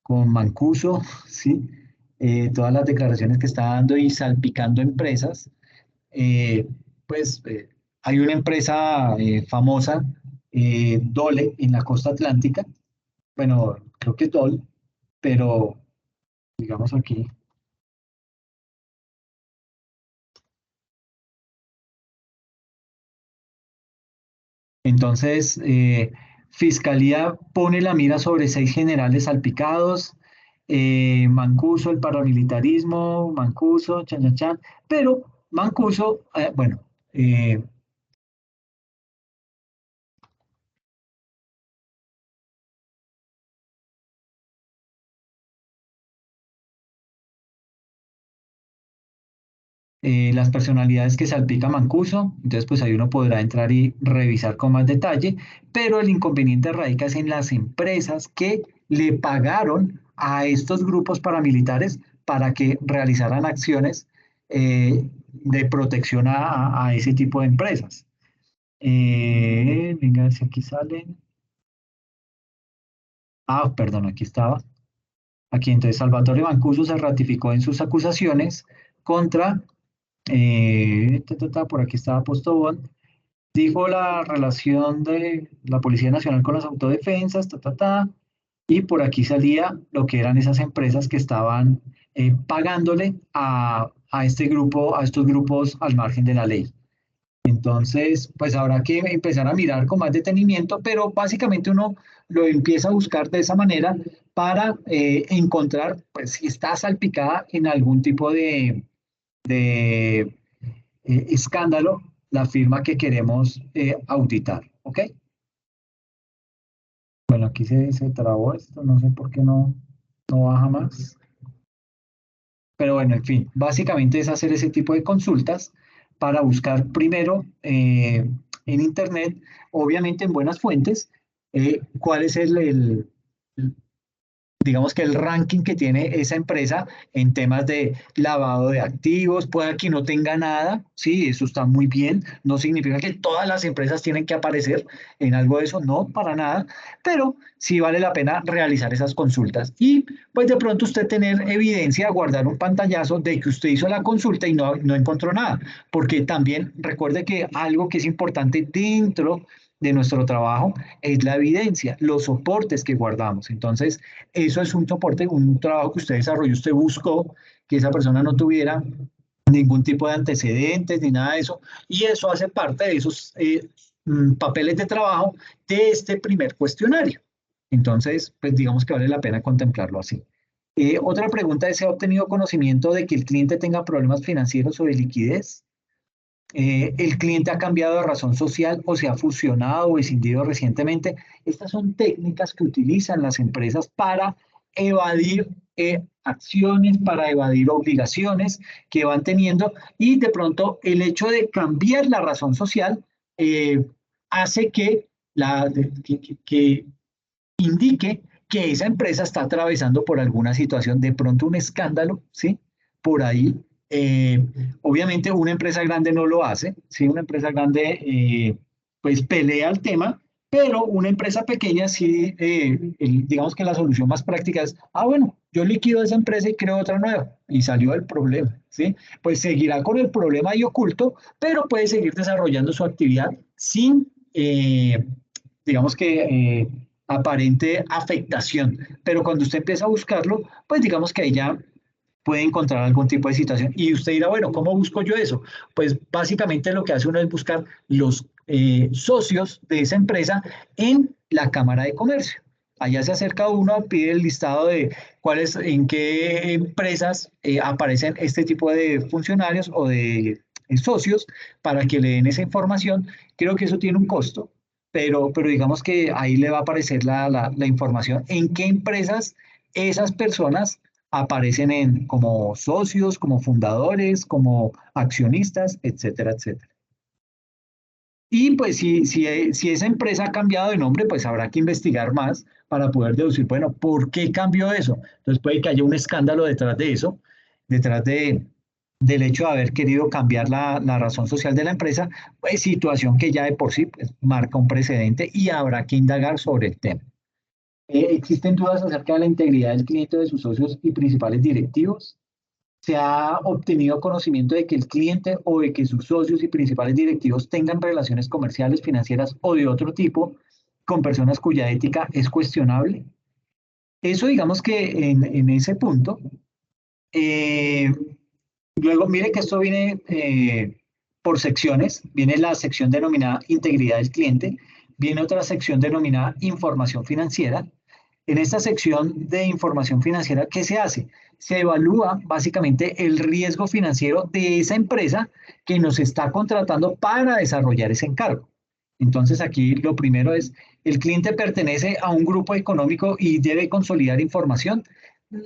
con Mancuso, ¿sí? Todas las declaraciones que está dando y salpicando empresas. Eh, pues hay una empresa famosa, Dole, en la costa atlántica, bueno, creo que es Dole, pero digamos aquí. Entonces, Fiscalía pone la mira sobre 6 generales salpicados, Mancuso, el paramilitarismo, Mancuso, chan, chan, chan, pero Mancuso, bueno, las personalidades que salpica Mancuso, entonces pues ahí uno podrá entrar y revisar con más detalle, pero el inconveniente radica es en las empresas que le pagaron a estos grupos paramilitares para que realizaran acciones de protección a ese tipo de empresas. Venga, si aquí salen. Ah, perdón, aquí estaba. Aquí entonces Salvatore Mancuso se ratificó en sus acusaciones contra, por aquí estaba Postobón, dijo la relación de la Policía Nacional con las autodefensas, y por aquí salía lo que eran esas empresas que estaban pagándole a este grupo, a estos grupos al margen de la ley. Entonces, pues habrá que empezar a mirar con más detenimiento, pero básicamente uno lo empieza a buscar de esa manera para encontrar, pues si está salpicada en algún tipo de escándalo, la firma que queremos auditar, ¿ok? Bueno, aquí se trabó esto, no sé por qué no baja más. Pero bueno, en fin, básicamente es hacer ese tipo de consultas para buscar primero en Internet, obviamente en buenas fuentes, cuál es digamos que el ranking que tiene esa empresa en temas de lavado de activos, puede que no tenga nada, sí, eso está muy bien, no significa que todas las empresas tienen que aparecer en algo de eso, no, para nada, pero sí vale la pena realizar esas consultas y pues de pronto usted tener evidencia, guardar un pantallazo de que usted hizo la consulta y no encontró nada, porque también recuerde que algo que es importante dentro de nuestro trabajo es la evidencia, los soportes que guardamos. Entonces, eso es un soporte, un trabajo que usted desarrolló, usted buscó que esa persona no tuviera ningún tipo de antecedentes ni nada de eso, y eso hace parte de esos papeles de trabajo de este primer cuestionario. Entonces, pues digamos que vale la pena contemplarlo así. Otra pregunta es, ¿se ha obtenido conocimiento de que el cliente tenga problemas financieros o de liquidez? El cliente ha cambiado de razón social o se ha fusionado o escindido recientemente. Estas son técnicas que utilizan las empresas para evadir acciones, para evadir obligaciones que van teniendo y de pronto el hecho de cambiar la razón social hace que indique que esa empresa está atravesando por alguna situación, de pronto un escándalo, ¿sí? Por ahí. Obviamente una empresa grande no lo hace, ¿sí? Una empresa grande pues pelea el tema, Pero una empresa pequeña sí, digamos que la solución más práctica es, bueno, yo liquido esa empresa y creo otra nueva y salió el problema, ¿sí? Pues seguirá con el problema ahí oculto, pero puede seguir desarrollando su actividad sin, digamos que, aparente afectación. Pero cuando usted empieza a buscarlo, pues digamos que ahí ya puede encontrar algún tipo de situación. Y usted dirá, bueno, ¿cómo busco yo eso? Pues básicamente lo que hace uno es buscar los socios de esa empresa en la Cámara de Comercio. Allá se acerca uno, pide el listado de cuáles, en qué empresas aparecen este tipo de funcionarios o de socios para que le den esa información. Creo que eso tiene un costo, pero digamos que ahí le va a aparecer la información en qué empresas esas personas aparecen como socios, como fundadores, como accionistas, etcétera, etcétera. Y pues si esa empresa ha cambiado de nombre, pues habrá que investigar más para poder deducir, bueno, ¿por qué cambió eso? Entonces puede que haya un escándalo detrás de eso, detrás del hecho de haber querido cambiar la razón social de la empresa, pues situación que ya de por sí pues, marca un precedente y habrá que indagar sobre el tema. ¿Existen dudas acerca de la integridad del cliente o de sus socios y principales directivos? ¿Se ha obtenido conocimiento de que el cliente o de que sus socios y principales directivos tengan relaciones comerciales, financieras o de otro tipo con personas cuya ética es cuestionable? Eso digamos que en ese punto. eh, Luego, mire que esto viene por secciones. Viene la sección denominada integridad del cliente. Viene otra sección denominada información financiera. En esta sección de información financiera, ¿qué se hace? Se evalúa básicamente el riesgo financiero de esa empresa que nos está contratando para desarrollar ese encargo. Entonces aquí lo primero es, ¿el cliente pertenece a un grupo económico y debe consolidar información?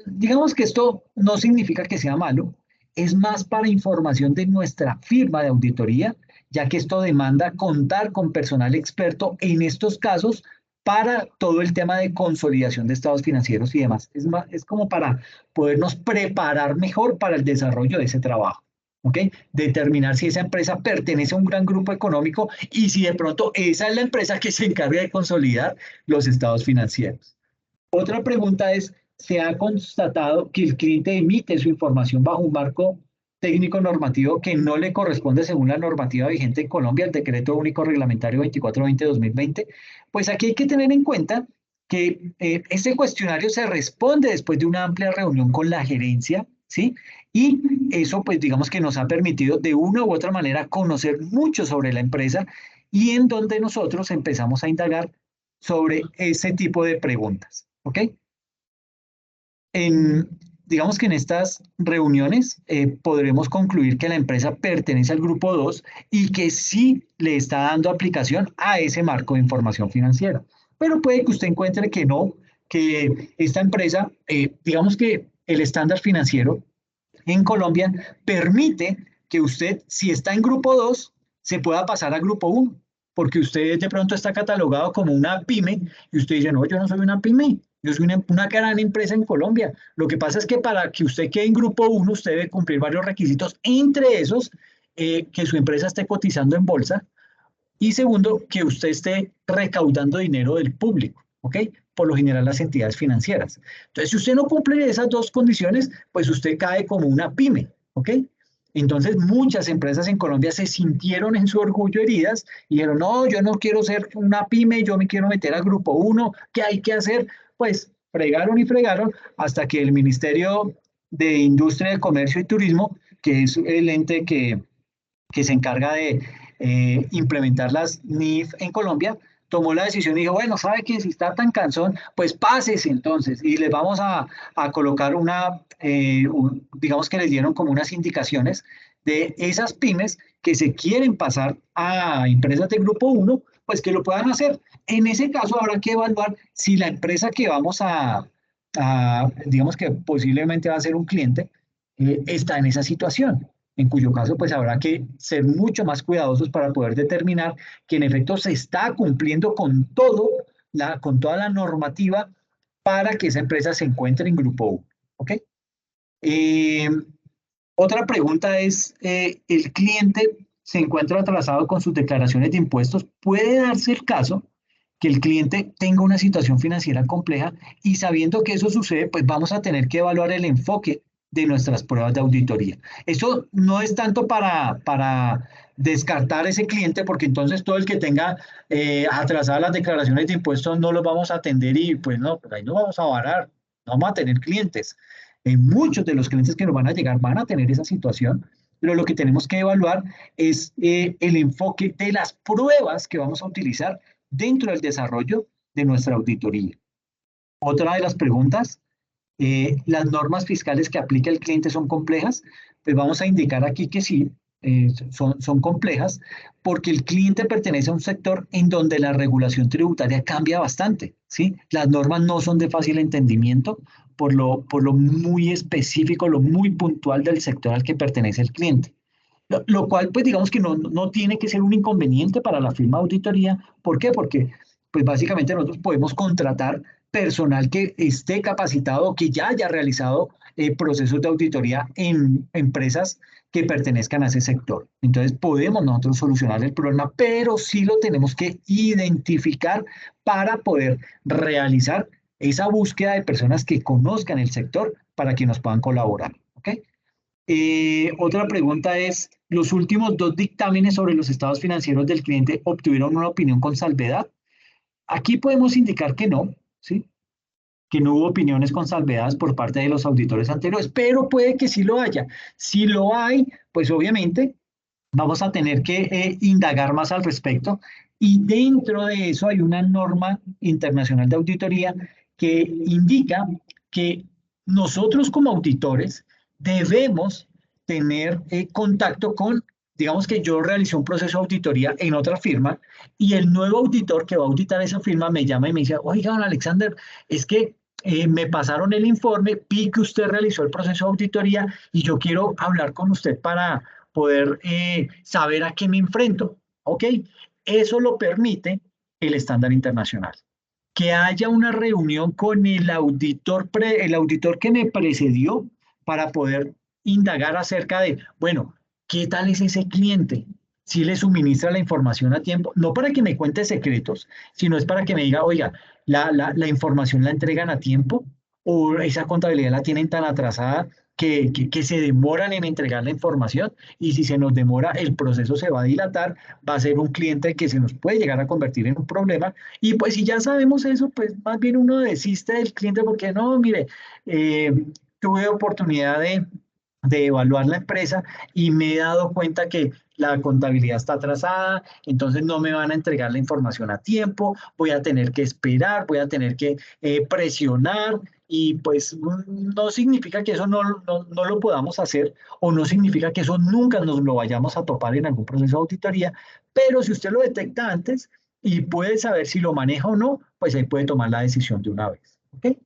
Digamos que esto no significa que sea malo, es más para información de nuestra firma de auditoría, ya que esto demanda contar con personal experto en estos casos para todo el tema de consolidación de estados financieros y demás. Es como para podernos preparar mejor para el desarrollo de ese trabajo. ¿Ok? Determinar si esa empresa pertenece a un gran grupo económico y si de pronto esa es la empresa que se encarga de consolidar los estados financieros. Otra pregunta es, ¿se ha constatado que el cliente emite su información bajo un marco técnico normativo que no le corresponde según la normativa vigente en Colombia, el Decreto Único Reglamentario 2420-2020? Pues aquí hay que tener en cuenta que este cuestionario se responde después de una amplia reunión con la gerencia, ¿sí? Y eso, pues digamos que nos ha permitido de una u otra manera conocer mucho sobre la empresa y en donde nosotros empezamos a indagar sobre ese tipo de preguntas. ¿Ok? En, digamos que en estas reuniones podremos concluir que la empresa pertenece al grupo 2 y que sí le está dando aplicación a ese marco de información financiera. Pero puede que usted encuentre que no, que esta empresa, digamos que el estándar financiero en Colombia permite que usted, si está en grupo 2, se pueda pasar a grupo 1, porque usted de pronto está catalogado como una pyme y usted dice, no, yo no soy una pyme, yo soy una gran empresa en Colombia. Lo que pasa es que para que usted quede en grupo 1, usted debe cumplir varios requisitos, entre esos, que su empresa esté cotizando en bolsa, y segundo, que usted esté recaudando dinero del público, ¿ok? Por lo general las entidades financieras. Entonces, si usted no cumple esas dos condiciones, pues usted cae como una pyme, ¿ok? Entonces, muchas empresas en Colombia se sintieron en su orgullo heridas y dijeron, no, yo no quiero ser una pyme, yo me quiero meter al grupo 1, ¿qué hay que hacer? Pues fregaron y fregaron hasta que el Ministerio de Industria, Comercio y Turismo, que es el ente que se encarga de implementar las NIF en Colombia, tomó la decisión y dijo, bueno, ¿sabe qué? Si está tan cansón, pues pásese entonces y les vamos a colocar digamos que les dieron como unas indicaciones de esas pymes que se quieren pasar a empresas de grupo 1, pues que lo puedan hacer. En ese caso habrá que evaluar si la empresa que vamos digamos que posiblemente va a ser un cliente, está en esa situación, en cuyo caso pues habrá que ser mucho más cuidadosos para poder determinar que en efecto se está cumpliendo con toda la normativa para que esa empresa se encuentre en grupo 1. ¿Ok? Eh, Otra pregunta es, ¿el cliente se encuentra atrasado con sus declaraciones de impuestos? Puede darse el caso que el cliente tenga una situación financiera compleja y sabiendo que eso sucede, pues vamos a tener que evaluar el enfoque de nuestras pruebas de auditoría. Eso no es tanto para descartar ese cliente, porque entonces todo el que tenga atrasadas las declaraciones de impuestos no los vamos a atender y pues no, pues ahí no vamos a varar, no vamos a tener clientes. Muchos de los clientes que nos van a llegar van a tener esa situación, pero lo que tenemos que evaluar es el enfoque de las pruebas que vamos a utilizar dentro del desarrollo de nuestra auditoría. Otra de las preguntas, ¿las normas fiscales que aplica el cliente son complejas? Pues vamos a indicar aquí que sí, son complejas, porque el cliente pertenece a un sector en donde la regulación tributaria cambia bastante, ¿sí? Las normas no son de fácil entendimiento por lo muy específico, lo muy puntual del sector al que pertenece el cliente. Lo cual, pues digamos que no tiene que ser un inconveniente para la firma de auditoría. ¿Por qué? Porque, pues básicamente nosotros podemos contratar personal que esté capacitado, que ya haya realizado procesos de auditoría en empresas que pertenezcan a ese sector. Entonces podemos nosotros solucionar el problema, pero sí lo tenemos que identificar para poder realizar esa búsqueda de personas que conozcan el sector para que nos puedan colaborar. ¿Ok? Otra pregunta es, ¿los últimos dos dictámenes sobre los estados financieros del cliente obtuvieron una opinión con salvedad? Aquí podemos indicar que no, ¿sí? Que no hubo opiniones con salvedades por parte de los auditores anteriores, pero puede que sí lo haya. Si lo hay, pues obviamente vamos a tener que indagar más al respecto y dentro de eso hay una norma internacional de auditoría que indica que nosotros como auditores debemos tener contacto con, digamos que yo realicé un proceso de auditoría en otra firma y el nuevo auditor que va a auditar esa firma me llama y me dice, oiga, don Alexander, es que me pasaron el informe, vi que usted realizó el proceso de auditoría y yo quiero hablar con usted para poder saber a qué me enfrento. ¿Ok? Eso lo permite el estándar internacional. Que haya una reunión con el auditor que me precedió para poder indagar acerca de, bueno, ¿qué tal es ese cliente? Si le suministra la información a tiempo, no para que me cuente secretos, sino es para que me diga, oiga, la información la entregan a tiempo o esa contabilidad la tienen tan atrasada que se demoran en entregar la información y si se nos demora el proceso se va a dilatar, va a ser un cliente que se nos puede llegar a convertir en un problema y pues si ya sabemos eso, pues más bien uno desiste del cliente porque no, mire, eh, tuve oportunidad de evaluar la empresa y me he dado cuenta que la contabilidad está atrasada, entonces no me van a entregar la información a tiempo, voy a tener que esperar, voy a tener que presionar y pues no significa que eso no lo podamos hacer o no significa que eso nunca nos lo vayamos a topar en algún proceso de auditoría, pero si usted lo detecta antes y puede saber si lo maneja o no, pues ahí puede tomar la decisión de una vez. ¿Ok?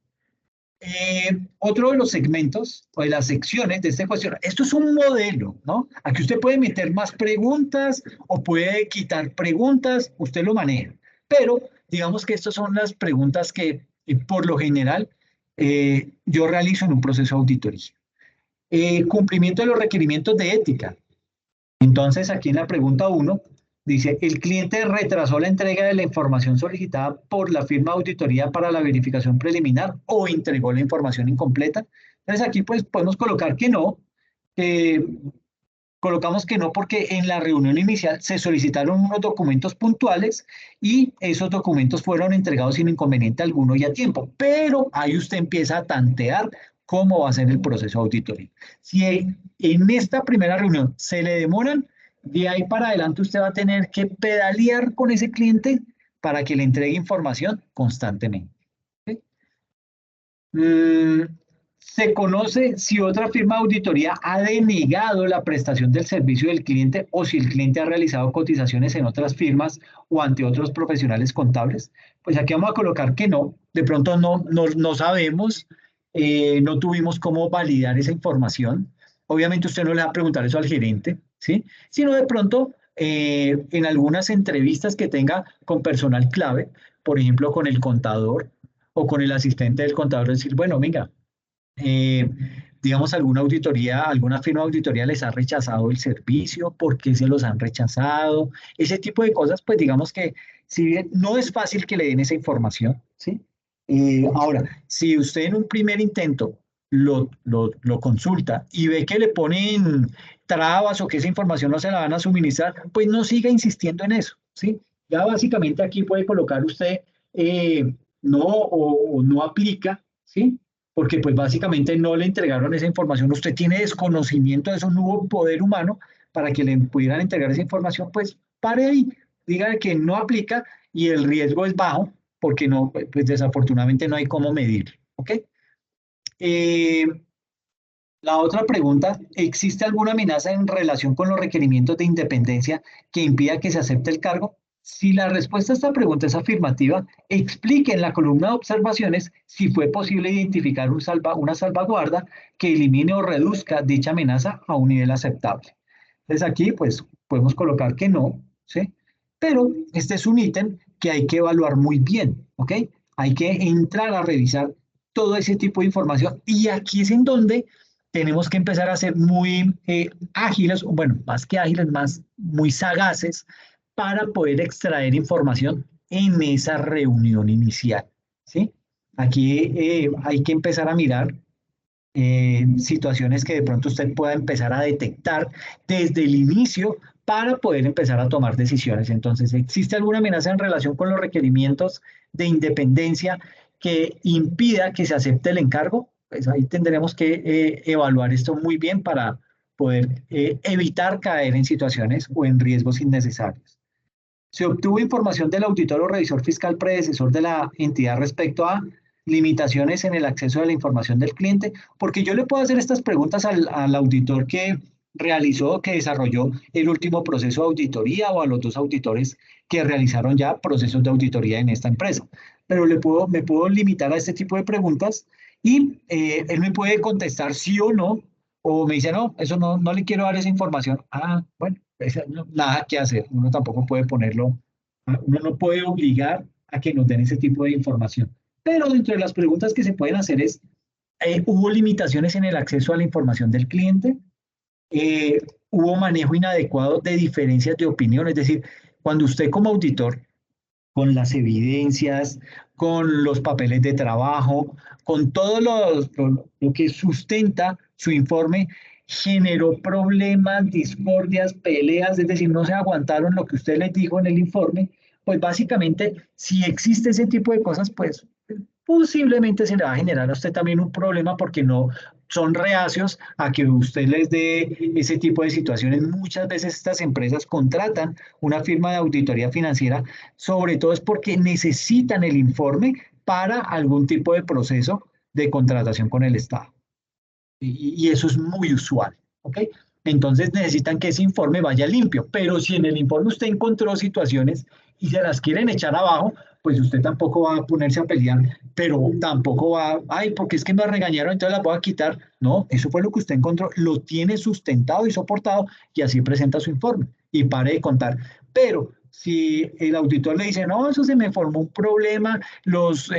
Otro de los segmentos o de las secciones de este cuestionario, esto es un modelo, ¿no? Aquí usted puede meter más preguntas o puede quitar preguntas, usted lo maneja. Pero digamos que estas son las preguntas que por lo general yo realizo en un proceso de auditoría. Cumplimiento de los requerimientos de ética. Entonces, aquí en la pregunta 1, dice, el cliente retrasó la entrega de la información solicitada por la firma de auditoría para la verificación preliminar o entregó la información incompleta. Entonces, aquí pues podemos colocar que no. Colocamos que no porque en la reunión inicial se solicitaron unos documentos puntuales y esos documentos fueron entregados sin inconveniente alguno y a tiempo. Pero ahí usted empieza a tantear cómo va a ser el proceso de auditoría. Si en esta primera reunión se le demoran, de ahí para adelante usted va a tener que pedalear con ese cliente para que le entregue información constantemente. ¿Sí? Se conoce si otra firma de auditoría ha denegado la prestación del servicio del cliente o si el cliente ha realizado cotizaciones en otras firmas o ante otros profesionales contables. Pues aquí vamos a colocar que no, de pronto no sabemos, no tuvimos cómo validar esa información. Obviamente usted no le va a preguntar eso al gerente, ¿sí? Sino de pronto en algunas entrevistas que tenga con personal clave, por ejemplo con el contador o con el asistente del contador, decir, bueno, venga, eh, digamos, alguna auditoría, alguna firma de auditoría les ha rechazado el servicio, ¿por qué se los han rechazado? Ese tipo de cosas, pues digamos que Si bien no es fácil que le den esa información, ¿sí? Ahora, si usted en un primer intento lo consulta y ve que le ponen trabas o que esa información no se la van a suministrar, pues no siga insistiendo en eso, ¿sí? Ya básicamente aquí puede colocar usted no o no aplica, ¿sí? Porque pues básicamente no le entregaron esa información, usted tiene desconocimiento de eso, no hubo poder humano para que le pudieran entregar esa información, pues pare ahí, diga que no aplica y el riesgo es bajo, porque no, pues desafortunadamente no hay cómo medir, ¿ok? Eh, la otra pregunta, ¿existe alguna amenaza en relación con los requerimientos de independencia que impida que se acepte el cargo? Si la respuesta a esta pregunta es afirmativa, explique en la columna de observaciones si fue posible identificar una salvaguarda que elimine o reduzca dicha amenaza a un nivel aceptable. Entonces aquí pues podemos colocar que no, ¿sí? Pero este es un ítem que hay que evaluar muy bien, ¿ok? Hay que entrar a revisar todo ese tipo de información y aquí es en donde tenemos que empezar a ser muy ágiles, bueno, más que ágiles, más muy sagaces para poder extraer información en esa reunión inicial, ¿sí? Aquí hay que empezar a mirar situaciones que de pronto usted pueda empezar a detectar desde el inicio para poder empezar a tomar decisiones. Entonces, ¿existe alguna amenaza en relación con los requerimientos de independencia que impida que se acepte el encargo? Pues ahí tendremos que evaluar esto muy bien para poder evitar caer en situaciones o en riesgos innecesarios. Se obtuvo información del auditor o revisor fiscal predecesor de la entidad respecto a limitaciones en el acceso a la información del cliente, porque yo le puedo hacer estas preguntas al auditor que realizó, que desarrolló el último proceso de auditoría o a los dos auditores que realizaron ya procesos de auditoría en esta empresa. Pero me puedo limitar a este tipo de preguntas y él me puede contestar sí o no, o me dice, no, eso no le quiero dar esa información. Ah, bueno, nada que hacer. Uno tampoco puede ponerlo, uno no puede obligar a que nos den ese tipo de información. Pero dentro de las preguntas que se pueden hacer es, ¿hubo limitaciones en el acceso a la información del cliente? ¿Hubo manejo inadecuado de diferencias de opinión? Es decir, cuando usted como auditor, con las evidencias, con los papeles de trabajo, con todo lo que sustenta su informe, generó problemas, discordias, peleas, es decir, no se aguantaron lo que usted les dijo en el informe, pues básicamente, si existe ese tipo de cosas, pues posiblemente se le va a generar a usted también un problema porque no son reacios a que usted les dé ese tipo de situaciones. Muchas veces estas empresas contratan una firma de auditoría financiera, sobre todo es porque necesitan el informe para algún tipo de proceso de contratación con el Estado. Y eso es muy usual, ¿ok? Entonces necesitan que ese informe vaya limpio, pero si en el informe usted encontró situaciones y se las quieren echar abajo, pues usted tampoco va a ponerse a pelear, pero tampoco va, ay, porque es que me regañaron, entonces las voy a quitar. No, eso fue lo que usted encontró, lo tiene sustentado y soportado y así presenta su informe y pare de contar. Pero si el auditor le dice, no, eso se me formó un problema, los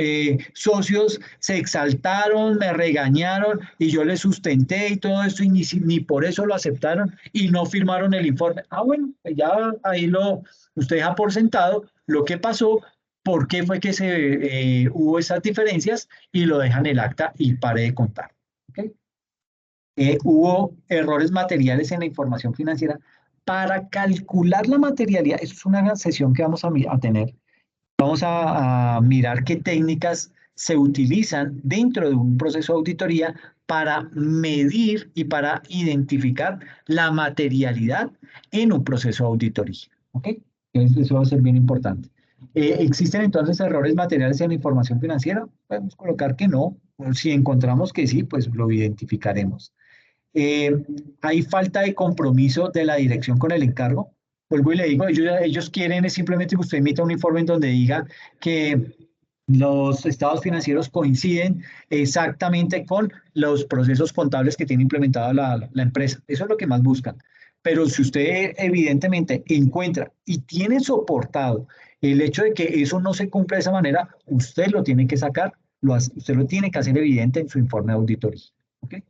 socios se exaltaron, me regañaron y yo les sustenté y todo esto y ni por eso lo aceptaron y no firmaron el informe. Ah, bueno, pues ya ahí usted deja por sentado lo que pasó, por qué fue que hubo esas diferencias y lo dejan en el acta y pare de contar. ¿Okay? Hubo errores materiales en la información financiera. Para calcular la materialidad, eso es una sesión que vamos a tener. Vamos a mirar qué técnicas se utilizan dentro de un proceso de auditoría para medir y para identificar la materialidad en un proceso de auditoría. ¿Ok? Entonces, eso va a ser bien importante. ¿Existen entonces errores materiales en la información financiera? Podemos colocar que no. Si encontramos que sí, pues lo identificaremos. Hay falta de compromiso de la dirección con el encargo. Vuelvo y le digo, ellos quieren es simplemente que usted emita un informe en donde diga que los estados financieros coinciden exactamente con los procesos contables que tiene implementada la empresa. Eso es lo que más buscan. Pero si usted evidentemente encuentra y tiene soportado el hecho de que eso no se cumple de esa manera, usted lo tiene que sacar, usted lo tiene que hacer evidente en su informe de auditoría. ¿Okay?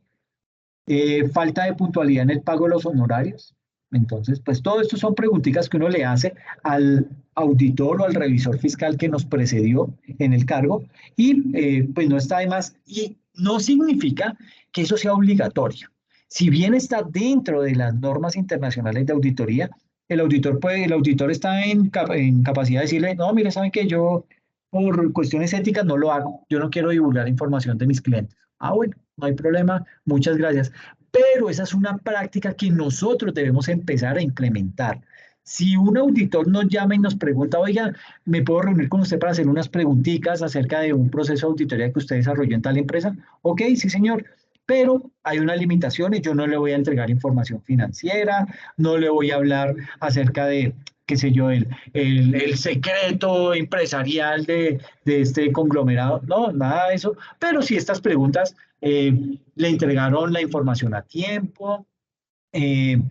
Falta de puntualidad en el pago de los honorarios. Entonces, pues todo esto son preguntitas que uno le hace al auditor o al revisor fiscal que nos precedió en el cargo y pues no está de más y no significa que eso sea obligatorio. Si bien está dentro de las normas internacionales de auditoría, el auditor está en capacidad de decirle, no, mire, saben que yo por cuestiones éticas no lo hago, yo no quiero divulgar información de mis clientes. Ah, bueno, no hay problema, muchas gracias. Pero esa es una práctica que nosotros debemos empezar a implementar. Si un auditor nos llama y nos pregunta, oiga, ¿me puedo reunir con usted para hacer unas preguntitas acerca de un proceso de auditoría que usted desarrolló en tal empresa? Ok, sí, señor, pero hay unas limitaciones. Yo no le voy a entregar información financiera, no le voy a hablar acerca de, qué sé yo, el secreto empresarial de este conglomerado. No, nada de eso. Pero si estas preguntas le entregaron la información a tiempo, eh,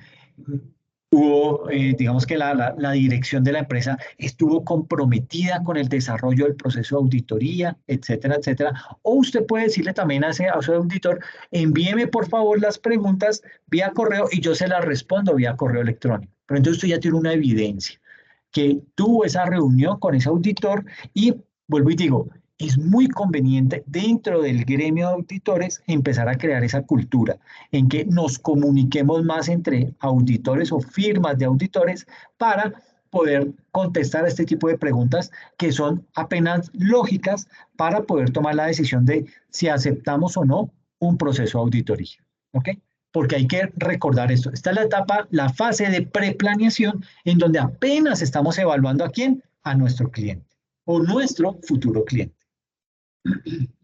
hubo, digamos que la dirección de la empresa estuvo comprometida con el desarrollo del proceso de auditoría, etcétera, etcétera. O usted puede decirle también a su auditor, envíeme por favor las preguntas vía correo y yo se las respondo vía correo electrónico. Pero entonces usted ya tiene una evidencia que tuvo esa reunión con ese auditor y vuelvo y digo, es muy conveniente dentro del gremio de auditores empezar a crear esa cultura en que nos comuniquemos más entre auditores o firmas de auditores para poder contestar a este tipo de preguntas que son apenas lógicas para poder tomar la decisión de si aceptamos o no un proceso de auditoría. ¿Ok? Porque hay que recordar esto. Esta es la etapa, la fase de preplaneación en donde apenas estamos evaluando a quién, a nuestro cliente o nuestro futuro cliente.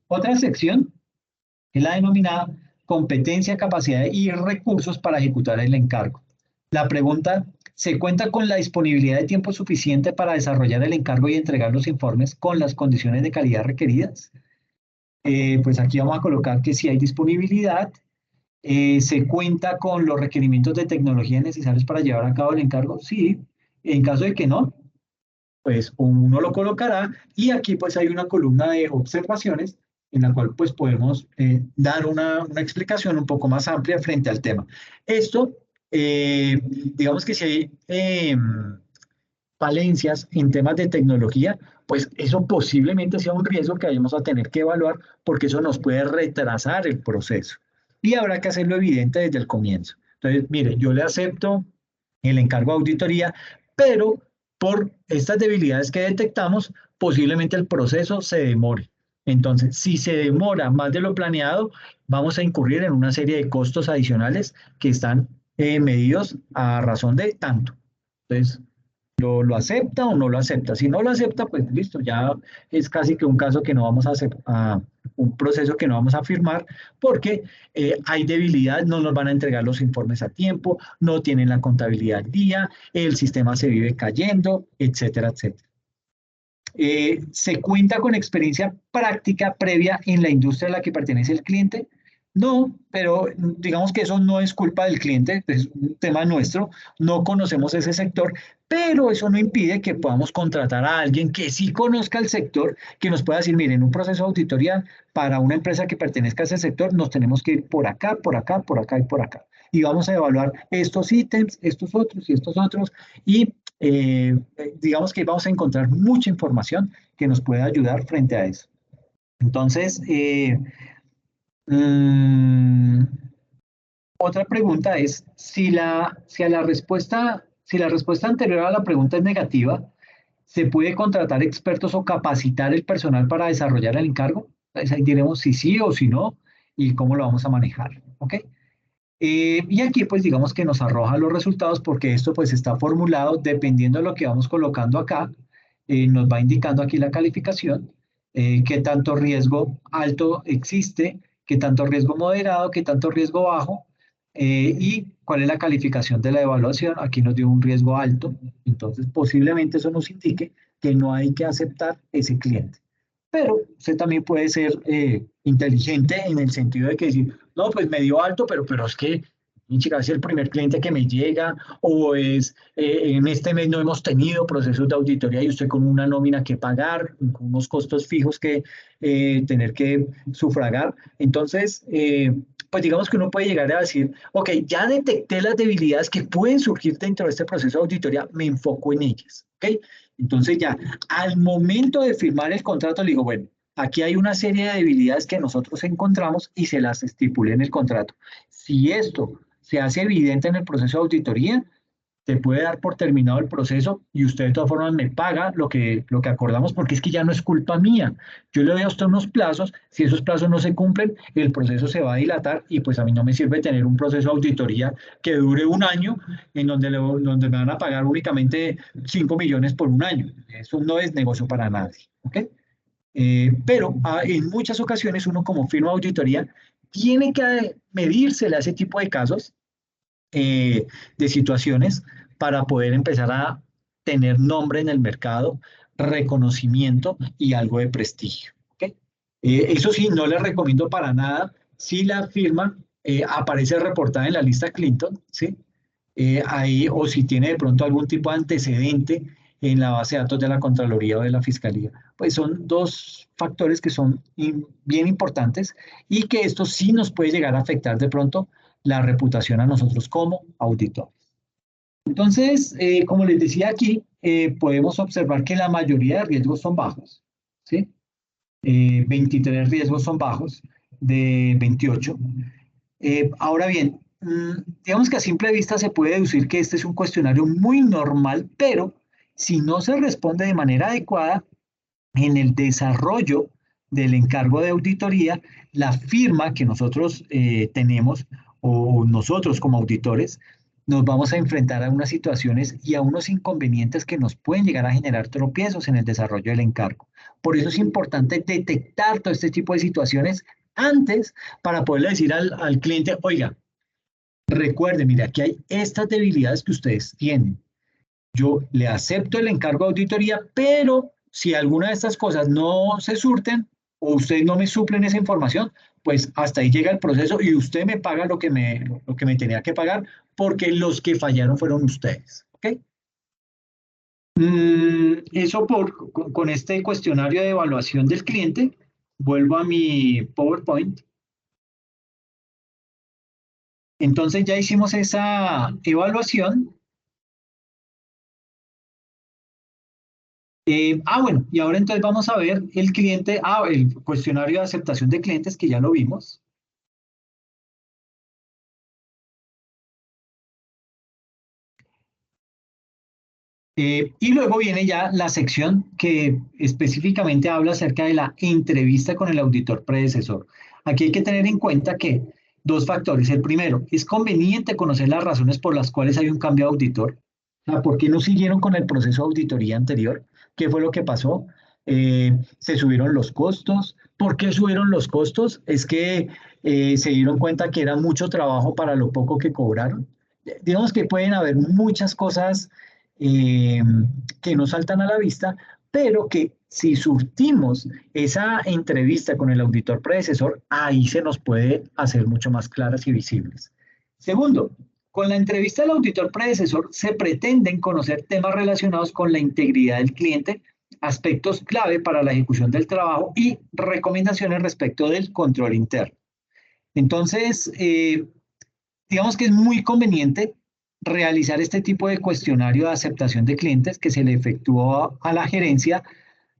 Otra sección es la denominada competencia, capacidad y recursos para ejecutar el encargo. La pregunta, ¿se cuenta con la disponibilidad de tiempo suficiente para desarrollar el encargo y entregar los informes con las condiciones de calidad requeridas? Pues aquí vamos a colocar que sí hay disponibilidad. ¿Se cuenta con los requerimientos de tecnología necesarios para llevar a cabo el encargo? Sí. En caso de que no, pues uno lo colocará y aquí pues hay una columna de observaciones en la cual pues podemos dar una explicación un poco más amplia frente al tema. Esto, digamos que si hay falencias en temas de tecnología, pues eso posiblemente sea un riesgo que vayamos a tener que evaluar porque eso nos puede retrasar el proceso y habrá que hacerlo evidente desde el comienzo. Entonces, mire, yo le acepto el encargo de auditoría, pero por estas debilidades que detectamos, posiblemente el proceso se demore. Entonces, si se demora más de lo planeado, vamos a incurrir en una serie de costos adicionales que están medidos a razón de tanto. Entonces, ¿lo acepta o no lo acepta? Si no lo acepta, pues listo, ya es casi que un caso que no vamos a hacer, un proceso que no vamos a firmar porque hay debilidad, no nos van a entregar los informes a tiempo, no tienen la contabilidad al día, el sistema se vive cayendo, etcétera, etcétera. ¿Se cuenta con experiencia práctica previa en la industria a la que pertenece el cliente? No, pero digamos que eso no es culpa del cliente, es un tema nuestro, no conocemos ese sector, pero eso no impide que podamos contratar a alguien que sí conozca el sector, que nos pueda decir, miren, en un proceso auditorial para una empresa que pertenezca a ese sector, nos tenemos que ir por acá, por acá, por acá y por acá. Y vamos a evaluar estos ítems, estos otros y estos otros, y digamos que vamos a encontrar mucha información que nos pueda ayudar frente a eso. Entonces, otra pregunta es, si la respuesta anterior a la pregunta es negativa, ¿se puede contratar expertos o capacitar el personal para desarrollar el encargo? Entonces ahí diremos si sí o si no y cómo lo vamos a manejar. ¿Ok? Y aquí pues digamos que nos arroja los resultados porque esto pues está formulado dependiendo de lo que vamos colocando acá, nos va indicando aquí la calificación, qué tanto riesgo alto existe, qué tanto riesgo moderado, qué tanto riesgo bajo y cuál es la calificación de la evaluación. Aquí nos dio un riesgo alto, entonces posiblemente eso nos indique que no hay que aceptar ese cliente. Pero usted también puede ser inteligente en el sentido de que decir, no, pues me dio alto, pero es que, mi chica, es el primer cliente que me llega, o es, en este mes no hemos tenido procesos de auditoría y usted con una nómina que pagar, con unos costos fijos que tener que sufragar. Entonces, pues digamos que uno puede llegar a decir, ok, ya detecté las debilidades que pueden surgir dentro de este proceso de auditoría, me enfoco en ellas, ¿ok? Entonces ya, al momento de firmar el contrato, le digo, bueno, aquí hay una serie de debilidades que nosotros encontramos y se las estipulé en el contrato. Si esto se hace evidente en el proceso de auditoría, se puede dar por terminado el proceso y usted de todas formas me paga lo que acordamos porque es que ya no es culpa mía. Yo le doy a usted unos plazos, si esos plazos no se cumplen, el proceso se va a dilatar y pues a mí no me sirve tener un proceso de auditoría que dure un año en donde me van a pagar únicamente 5 millones por un año. Eso no es negocio para nadie. ¿Ok? Pero en muchas ocasiones uno como firma de auditoría tiene que medírsele a ese tipo de casos, de situaciones para poder empezar a tener nombre en el mercado, reconocimiento y algo de prestigio. ¿Okay? Eso sí, no les recomiendo para nada si la firma aparece reportada en la lista Clinton, ¿sí? Ahí, o si tiene de pronto algún tipo de antecedente en la base de datos de la Contraloría o de la Fiscalía. Pues son dos factores que son bien importantes y que esto sí nos puede llegar a afectar de pronto la reputación a nosotros como auditores. Entonces, como les decía aquí, podemos observar que la mayoría de riesgos son bajos, ¿sí? 23 riesgos son bajos de 28. Ahora bien, digamos que a simple vista se puede deducir que este es un cuestionario muy normal, pero si no se responde de manera adecuada, en el desarrollo del encargo de auditoría, la firma que nosotros tenemos o nosotros como auditores, nos vamos a enfrentar a unas situaciones y a unos inconvenientes que nos pueden llegar a generar tropiezos en el desarrollo del encargo. Por eso es importante detectar todo este tipo de situaciones antes para poderle decir al cliente, oiga, recuerde, mire, aquí hay estas debilidades que ustedes tienen. Yo le acepto el encargo de auditoría, pero si alguna de estas cosas no se surten o ustedes no me suplen esa información, pues hasta ahí llega el proceso y usted me paga lo que me tenía que pagar porque los que fallaron fueron ustedes. ¿Ok? Eso con este cuestionario de evaluación del cliente. Vuelvo a mi PowerPoint. Entonces ya hicimos esa evaluación. Bueno, y ahora entonces vamos a ver el cliente, el cuestionario de aceptación de clientes que ya lo vimos. Y luego viene ya la sección que específicamente habla acerca de la entrevista con el auditor predecesor. Aquí hay que tener en cuenta que dos factores. El primero, es conveniente conocer las razones por las cuales hay un cambio de auditor. O sea, ¿por qué no siguieron con el proceso de auditoría anterior? ¿Qué fue lo que pasó? ¿Se subieron los costos? ¿Por qué subieron los costos? Es que se dieron cuenta que era mucho trabajo para lo poco que cobraron. Digamos que pueden haber muchas cosas eh, que no saltan a la vista, pero que si surtimos esa entrevista con el auditor predecesor, ahí se nos puede hacer mucho más claras y visibles. Segundo, con la entrevista del auditor predecesor se pretenden conocer temas relacionados con la integridad del cliente, aspectos clave para la ejecución del trabajo y recomendaciones respecto del control interno. Entonces, digamos que es muy conveniente realizar este tipo de cuestionario de aceptación de clientes que se le efectuó a la gerencia,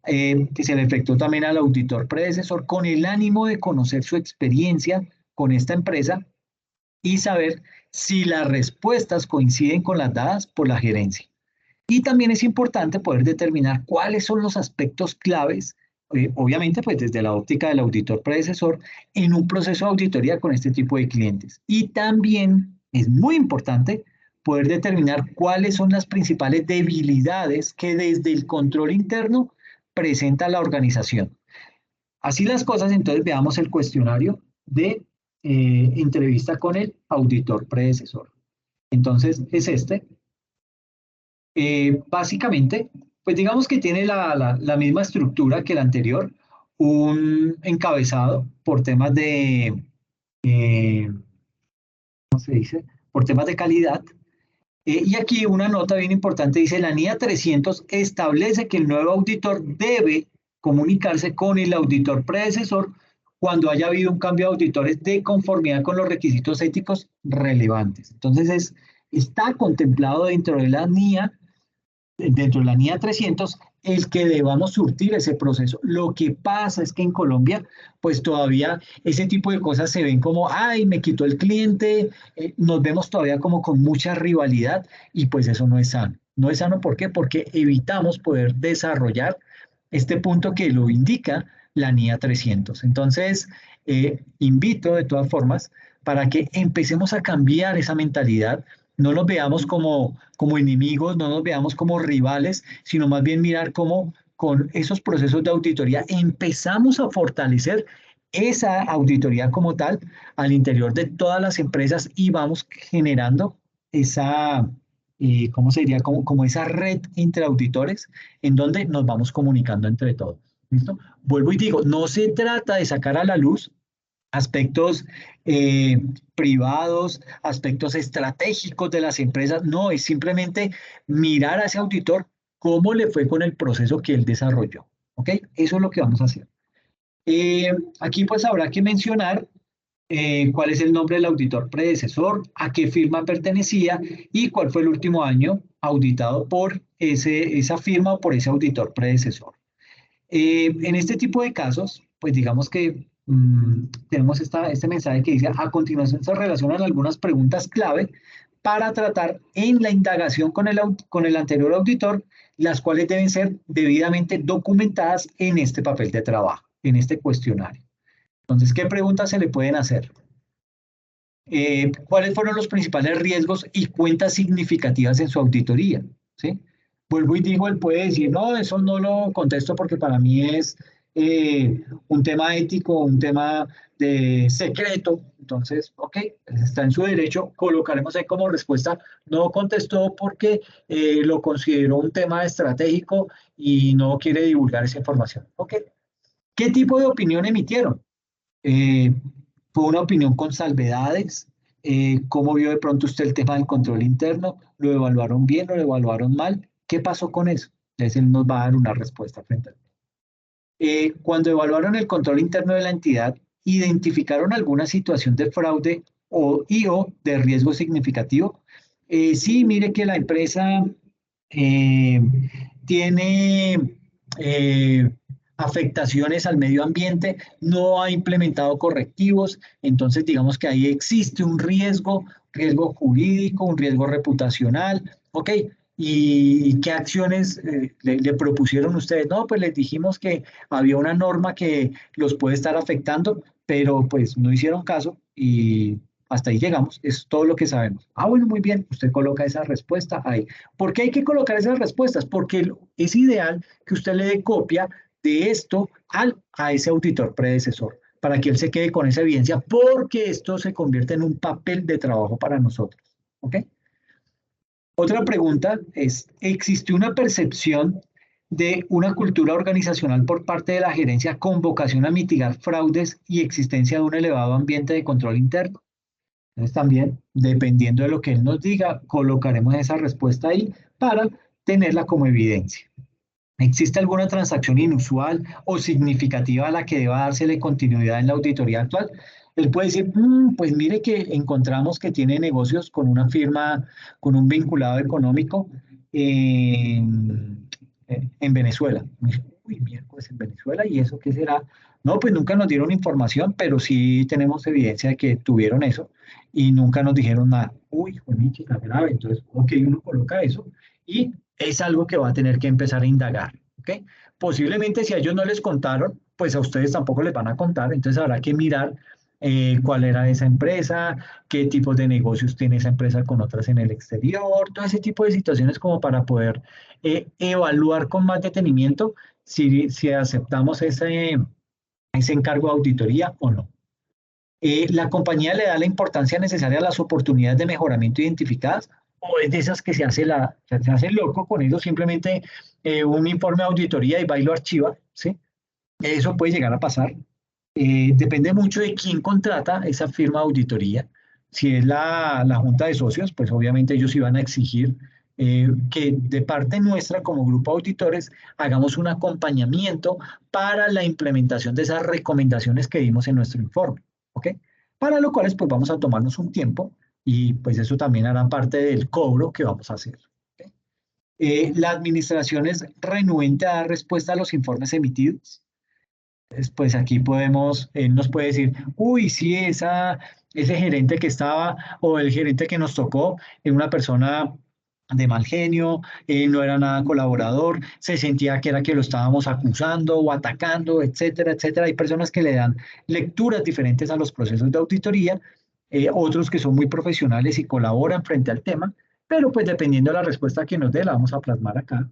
que se le efectuó también al auditor predecesor, con el ánimo de conocer su experiencia con esta empresa y saber si las respuestas coinciden con las dadas por la gerencia. Y también es importante poder determinar cuáles son los aspectos claves, obviamente pues desde la óptica del auditor predecesor, en un proceso de auditoría con este tipo de clientes. Y también es muy importante poder determinar cuáles son las principales debilidades que desde el control interno presenta la organización. Así las cosas, entonces veamos el cuestionario de entrevista con el auditor predecesor. Entonces es este. Básicamente, pues digamos que tiene la misma estructura que el anterior, un encabezado por temas de, ¿cómo se dice? Por temas de calidad. Y aquí una nota bien importante dice, la NIA 300 establece que el nuevo auditor debe comunicarse con el auditor predecesor cuando haya habido un cambio de auditores de conformidad con los requisitos éticos relevantes. Entonces, está contemplado dentro de la NIA 300, el que debamos surtir ese proceso. Lo que pasa es que en Colombia, pues todavía ese tipo de cosas se ven como, ay, me quitó el cliente, nos vemos todavía como con mucha rivalidad y pues eso no es sano. No es sano, ¿por qué? Porque evitamos poder desarrollar este punto que lo indica la NIA 300. Entonces, invito de todas formas para que empecemos a cambiar esa mentalidad, no nos veamos como enemigos, no nos veamos como rivales, sino más bien mirar cómo con esos procesos de auditoría empezamos a fortalecer esa auditoría como tal al interior de todas las empresas y vamos generando esa, ¿cómo se diría? Como esa red entre auditores en donde nos vamos comunicando entre todos. ¿Listo? Vuelvo y digo, no se trata de sacar a la luz aspectos privados, aspectos estratégicos de las empresas. No, es simplemente mirar a ese auditor cómo le fue con el proceso que él desarrolló. ¿Ok? Eso es lo que vamos a hacer. Aquí pues habrá que mencionar cuál es el nombre del auditor predecesor, a qué firma pertenecía y cuál fue el último año auditado por esa firma o por ese auditor predecesor. En este tipo de casos, pues digamos que tenemos este mensaje que dice, a continuación se relacionan algunas preguntas clave para tratar en la indagación con el anterior auditor, las cuales deben ser debidamente documentadas en este papel de trabajo, en este cuestionario. Entonces, ¿qué preguntas se le pueden hacer? ¿Cuáles fueron los principales riesgos y cuentas significativas en su auditoría? ¿Sí? Vuelvo y digo, él puede decir, no, eso no lo contesto porque para mí es un tema ético, un tema de secreto. Entonces, ok, está en su derecho, colocaremos ahí como respuesta, no contestó porque lo consideró un tema estratégico y no quiere divulgar esa información. Ok, ¿qué tipo de opinión emitieron? Eh, ¿Fue una opinión con salvedades? ¿Cómo vio de pronto usted el tema del control interno? ¿Lo evaluaron bien o lo evaluaron mal? ¿Qué pasó con eso? Entonces él nos va a dar una respuesta frente a él. Cuando evaluaron el control interno de la entidad, ¿identificaron alguna situación de fraude o de riesgo significativo? Sí, mire que la empresa eh, tiene afectaciones al medio ambiente, no ha implementado correctivos, entonces digamos que ahí existe un riesgo jurídico, un riesgo reputacional, ¿ok? ¿Y qué acciones le propusieron ustedes? No, pues les dijimos que había una norma que los puede estar afectando, pero pues no hicieron caso y hasta ahí llegamos, es todo lo que sabemos. Ah, bueno, muy bien, usted coloca esa respuesta ahí. ¿Por qué hay que colocar esas respuestas? Porque es ideal que usted le dé copia de esto a ese auditor predecesor, para que él se quede con esa evidencia, porque esto se convierte en un papel de trabajo para nosotros. ¿Ok? Otra pregunta es, ¿existe una percepción de una cultura organizacional por parte de la gerencia con vocación a mitigar fraudes y existencia de un elevado ambiente de control interno? Entonces también, dependiendo de lo que él nos diga, colocaremos esa respuesta ahí para tenerla como evidencia. ¿Existe alguna transacción inusual o significativa a la que deba dársele continuidad en la auditoría actual? Él puede decir, pues mire que encontramos que tiene negocios con una firma, con un vinculado económico en Venezuela. Uy, miércoles en Venezuela, ¿y eso qué será? No, pues nunca nos dieron información, pero sí tenemos evidencia de que tuvieron eso y nunca nos dijeron nada. Uy, fue mi chica grave. Entonces, ok, uno coloca eso y es algo que va a tener que empezar a indagar. ¿Ok? Posiblemente si a ellos no les contaron, pues a ustedes tampoco les van a contar, entonces habrá que mirar cuál era esa empresa, qué tipos de negocios tiene esa empresa con otras en el exterior, todo ese tipo de situaciones como para poder evaluar con más detenimiento si aceptamos ese encargo de auditoría o no. ¿La compañía le da la importancia necesaria a las oportunidades de mejoramiento identificadas? ¿O es de esas que se hace loco con eso, simplemente un informe de auditoría y va y lo archiva? ¿Sí? Eso puede llegar a pasar. Depende mucho de quién contrata esa firma de auditoría. Si es la junta de socios, pues obviamente ellos iban a exigir que de parte nuestra como grupo de auditores hagamos un acompañamiento para la implementación de esas recomendaciones que dimos en nuestro informe, ¿ok? Para lo cual pues vamos a tomarnos un tiempo y pues eso también hará parte del cobro que vamos a hacer. ¿Ok? La administración es renuente a dar respuesta a los informes emitidos. Pues aquí podemos, él nos puede decir, uy, sí, ese gerente que estaba o el gerente que nos tocó es una persona de mal genio, no era nada colaborador, se sentía que era que lo estábamos acusando o atacando, etcétera, etcétera. Hay personas que le dan lecturas diferentes a los procesos de auditoría, otros que son muy profesionales y colaboran frente al tema, pero pues dependiendo de la respuesta que nos dé, la vamos a plasmar acá.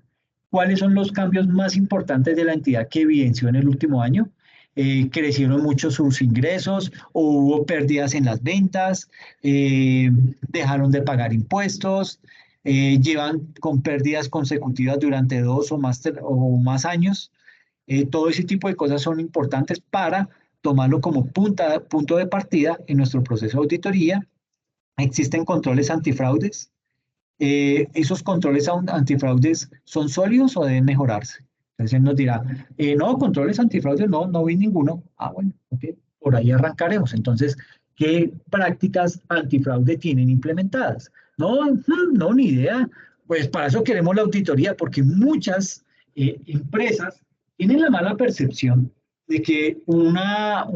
¿Cuáles son los cambios más importantes de la entidad que evidenció en el último año? Crecieron mucho sus ingresos, o hubo pérdidas en las ventas, dejaron de pagar impuestos, llevan con pérdidas consecutivas durante 2 o más años. Todo ese tipo de cosas son importantes para tomarlo como punto de partida en nuestro proceso de auditoría. Existen controles antifraudes. ¿Esos controles antifraudes son sólidos o deben mejorarse? Entonces él nos dirá, no, controles antifraudes, no, no vi ninguno. Ah, bueno, ok, por ahí arrancaremos. Entonces, ¿qué prácticas antifraude tienen implementadas? No, no, ni idea. Pues para eso queremos la auditoría, porque muchas empresas tienen la mala percepción de que un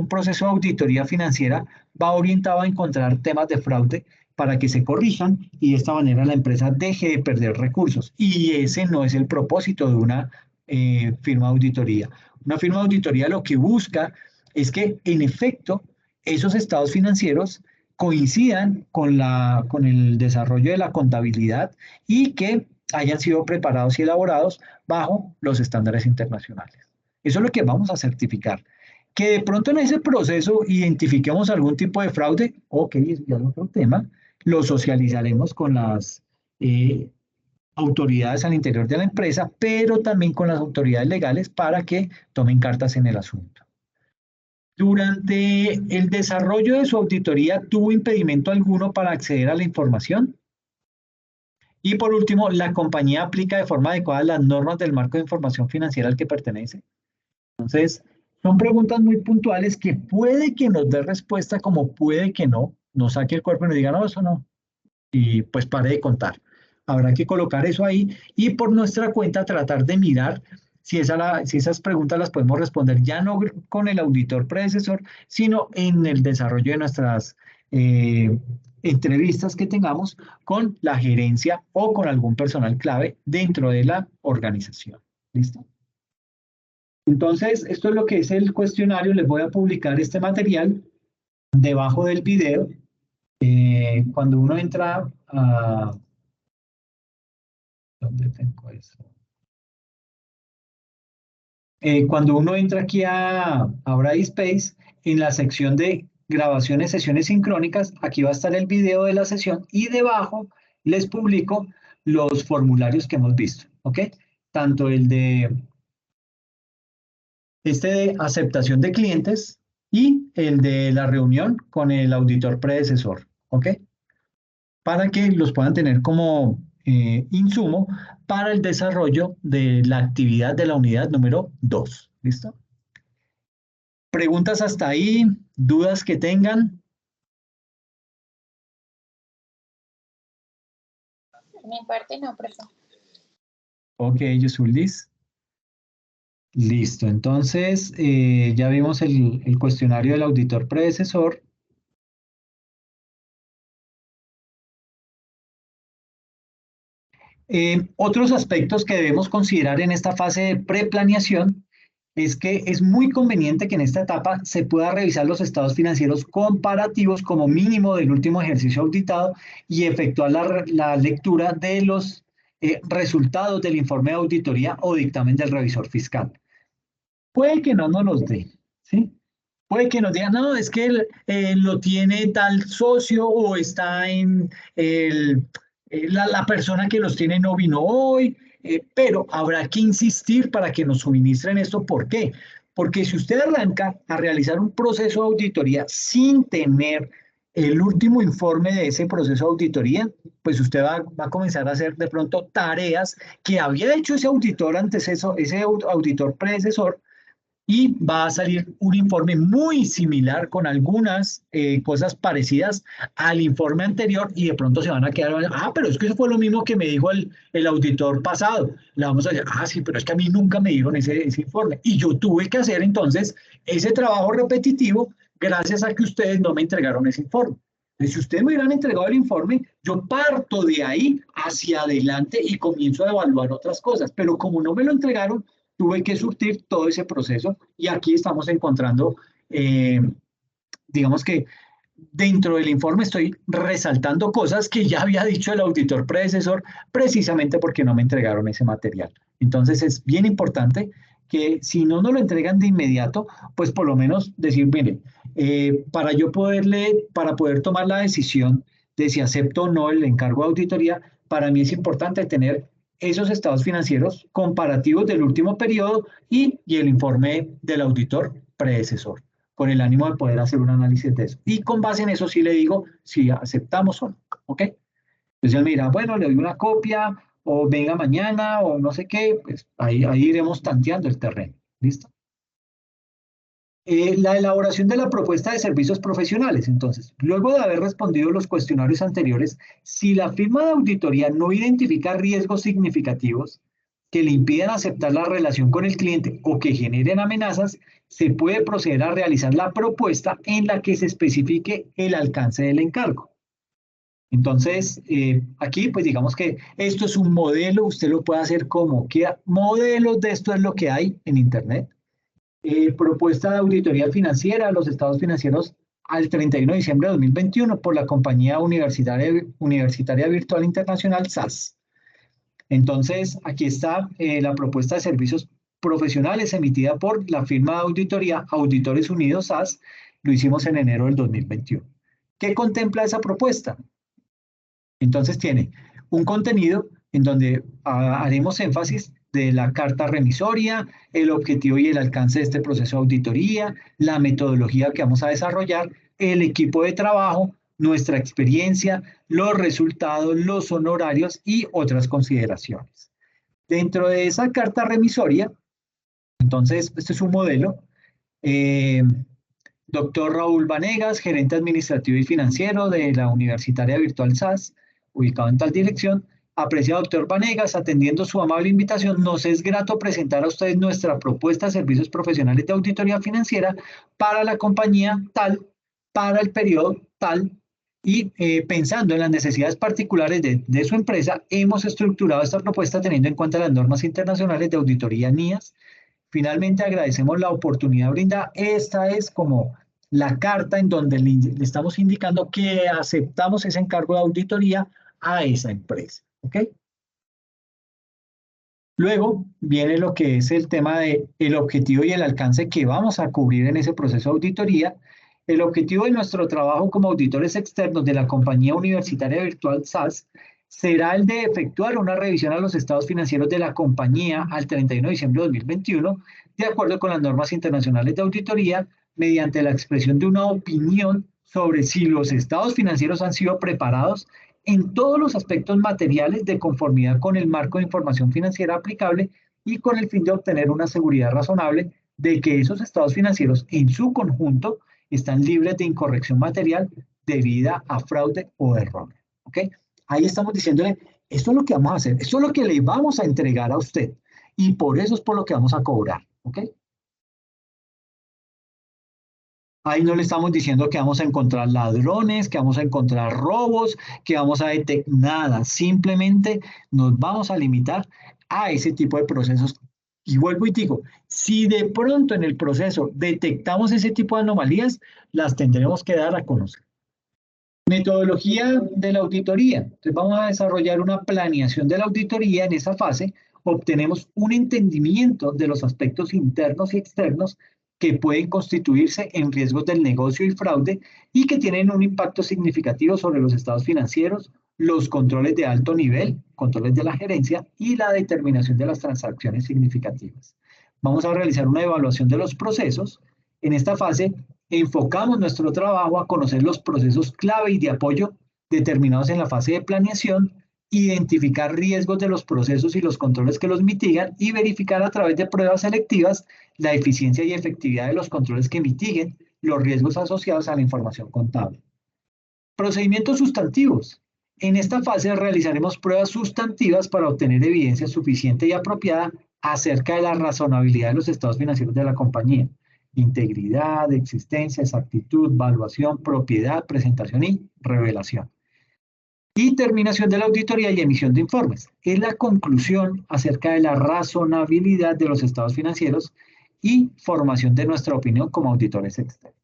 proceso de auditoría financiera va orientado a encontrar temas de fraude para que se corrijan y de esta manera la empresa deje de perder recursos. Y ese no es el propósito de una firma de auditoría. Una firma de auditoría lo que busca es que, en efecto, esos estados financieros coincidan con el desarrollo de la contabilidad y que hayan sido preparados y elaborados bajo los estándares internacionales. Eso es lo que vamos a certificar. Que de pronto en ese proceso identifiquemos algún tipo de fraude, ok, eso ya es otro tema, lo socializaremos con las autoridades al interior de la empresa, pero también con las autoridades legales para que tomen cartas en el asunto. Durante el desarrollo de su auditoría, ¿tuvo impedimento alguno para acceder a la información? Y por último, ¿la compañía aplica de forma adecuada las normas del marco de información financiera al que pertenece? Entonces, son preguntas muy puntuales que puede que nos dé respuesta como puede que no, nos saque el cuerpo y nos diga, no, eso no, y pues pare de contar. Habrá que colocar eso ahí y por nuestra cuenta tratar de mirar si esas preguntas las podemos responder ya no con el auditor predecesor, sino en el desarrollo de nuestras entrevistas que tengamos con la gerencia o con algún personal clave dentro de la organización. ¿Listo? Entonces, esto es lo que es el cuestionario. Les voy a publicar este material debajo del video. Cuando uno entra a... ¿Dónde tengo eso? Cuando uno entra aquí a Brightspace, en la sección de grabaciones, sesiones sincrónicas, aquí va a estar el video de la sesión y debajo les publico los formularios que hemos visto, ¿ok? Tanto el de de aceptación de clientes y el de la reunión con el auditor predecesor, ¿ok? Para que los puedan tener como insumo para el desarrollo de la actividad de la unidad número 2. ¿Listo? ¿Preguntas hasta ahí? ¿Dudas que tengan? Por mi parte no, profe. Ok, Yusulis. Listo, entonces ya vimos el cuestionario del auditor predecesor. Otros aspectos que debemos considerar en esta fase de preplaneación es que es muy conveniente que en esta etapa se pueda revisar los estados financieros comparativos como mínimo del último ejercicio auditado y efectuar la lectura de los resultados del informe de auditoría o dictamen del revisor fiscal. Puede que no nos los dé, ¿sí? Puede que nos digan, no, es que lo tiene tal socio o está en la persona que los tiene no vino hoy, pero habrá que insistir para que nos suministren esto. ¿Por qué? Porque si usted arranca a realizar un proceso de auditoría sin tener el último informe de ese proceso de auditoría, pues usted va a comenzar a hacer de pronto tareas que había hecho ese auditor antecesor, ese auditor predecesor, y va a salir un informe muy similar con algunas cosas parecidas al informe anterior y de pronto se van a quedar, pero es que eso fue lo mismo que me dijo el auditor pasado. Le vamos a decir, sí, pero es que a mí nunca me dieron ese informe. Y yo tuve que hacer entonces ese trabajo repetitivo gracias a que ustedes no me entregaron ese informe. Entonces, si ustedes me hubieran entregado el informe, yo parto de ahí hacia adelante y comienzo a evaluar otras cosas. Pero como no me lo entregaron, tuve que surtir todo ese proceso y aquí estamos encontrando, digamos que dentro del informe estoy resaltando cosas que ya había dicho el auditor predecesor precisamente porque no me entregaron ese material. Entonces es bien importante que si no nos lo entregan de inmediato, pues por lo menos decir, mire, para poder tomar la decisión de si acepto o no el encargo de auditoría, para mí es importante tener esos estados financieros comparativos del último periodo y el informe del auditor predecesor, con el ánimo de poder hacer un análisis de eso. Y con base en eso sí le digo si aceptamos o no, ¿ok? Entonces él me dirá, bueno, le doy una copia, o venga mañana, o no sé qué, pues ahí iremos tanteando el terreno, ¿listo? La elaboración de la propuesta de servicios profesionales. Entonces, luego de haber respondido los cuestionarios anteriores, si la firma de auditoría no identifica riesgos significativos que le impidan aceptar la relación con el cliente o que generen amenazas, se puede proceder a realizar la propuesta en la que se especifique el alcance del encargo. Entonces, aquí pues digamos que esto es un modelo, usted lo puede hacer como quiera. Modelos de esto es lo que hay en Internet. Propuesta de auditoría financiera a los estados financieros al 31 de diciembre de 2021 por la compañía universitaria virtual internacional SAS. Entonces, aquí está la propuesta de servicios profesionales emitida por la firma de auditoría Auditores Unidos SAS. Lo hicimos en enero del 2021. ¿Qué contempla esa propuesta? Entonces tiene un contenido en donde haremos énfasis de la carta remisoria, el objetivo y el alcance de este proceso de auditoría, la metodología que vamos a desarrollar, el equipo de trabajo, nuestra experiencia, los resultados, los honorarios y otras consideraciones. Dentro de esa carta remisoria, entonces, este es un modelo. Doctor Raúl Vanegas, gerente administrativo y financiero de la Universitaria Virtual SAS, ubicado en tal dirección. Apreciado doctor Vanegas, atendiendo su amable invitación, nos es grato presentar a ustedes nuestra propuesta de servicios profesionales de auditoría financiera para la compañía tal, para el periodo tal, y pensando en las necesidades particulares de su empresa, hemos estructurado esta propuesta teniendo en cuenta las normas internacionales de auditoría NIAS. Finalmente, agradecemos la oportunidad brindada. Esta es como la carta en donde le estamos indicando que aceptamos ese encargo de auditoría a esa empresa. ¿Ok? Luego viene lo que es el tema del objetivo y el alcance que vamos a cubrir en ese proceso de auditoría. El objetivo de nuestro trabajo como auditores externos de la compañía universitaria virtual SAS será el de efectuar una revisión a los estados financieros de la compañía al 31 de diciembre de 2021, de acuerdo con las normas internacionales de auditoría, mediante la expresión de una opinión sobre si los estados financieros han sido preparados en todos los aspectos materiales de conformidad con el marco de información financiera aplicable y con el fin de obtener una seguridad razonable de que esos estados financieros en su conjunto están libres de incorrección material debida a fraude o error. ¿Ok? Ahí estamos diciéndole, esto es lo que vamos a hacer, esto es lo que le vamos a entregar a usted y por eso es por lo que vamos a cobrar. ¿Ok? Ahí no le estamos diciendo que vamos a encontrar ladrones, que vamos a encontrar robos, que vamos a detectar nada. Simplemente nos vamos a limitar a ese tipo de procesos. Y vuelvo y digo, si de pronto en el proceso detectamos ese tipo de anomalías, las tendremos que dar a conocer. Metodología de la auditoría. Entonces vamos a desarrollar una planeación de la auditoría. En esa fase obtenemos un entendimiento de los aspectos internos y externos que pueden constituirse en riesgos del negocio y fraude y que tienen un impacto significativo sobre los estados financieros, los controles de alto nivel, controles de la gerencia y la determinación de las transacciones significativas. Vamos a realizar una evaluación de los procesos. En esta fase enfocamos nuestro trabajo a conocer los procesos clave y de apoyo determinados en la fase de planeación, identificar riesgos de los procesos y los controles que los mitigan y verificar a través de pruebas selectivas la eficiencia y efectividad de los controles que mitiguen los riesgos asociados a la información contable. Procedimientos sustantivos. En esta fase realizaremos pruebas sustantivas para obtener evidencia suficiente y apropiada acerca de la razonabilidad de los estados financieros de la compañía. Integridad, existencia, exactitud, valuación, propiedad, presentación y revelación. Y terminación de la auditoría y emisión de informes. Es la conclusión acerca de la razonabilidad de los estados financieros y formación de nuestra opinión como auditores externos.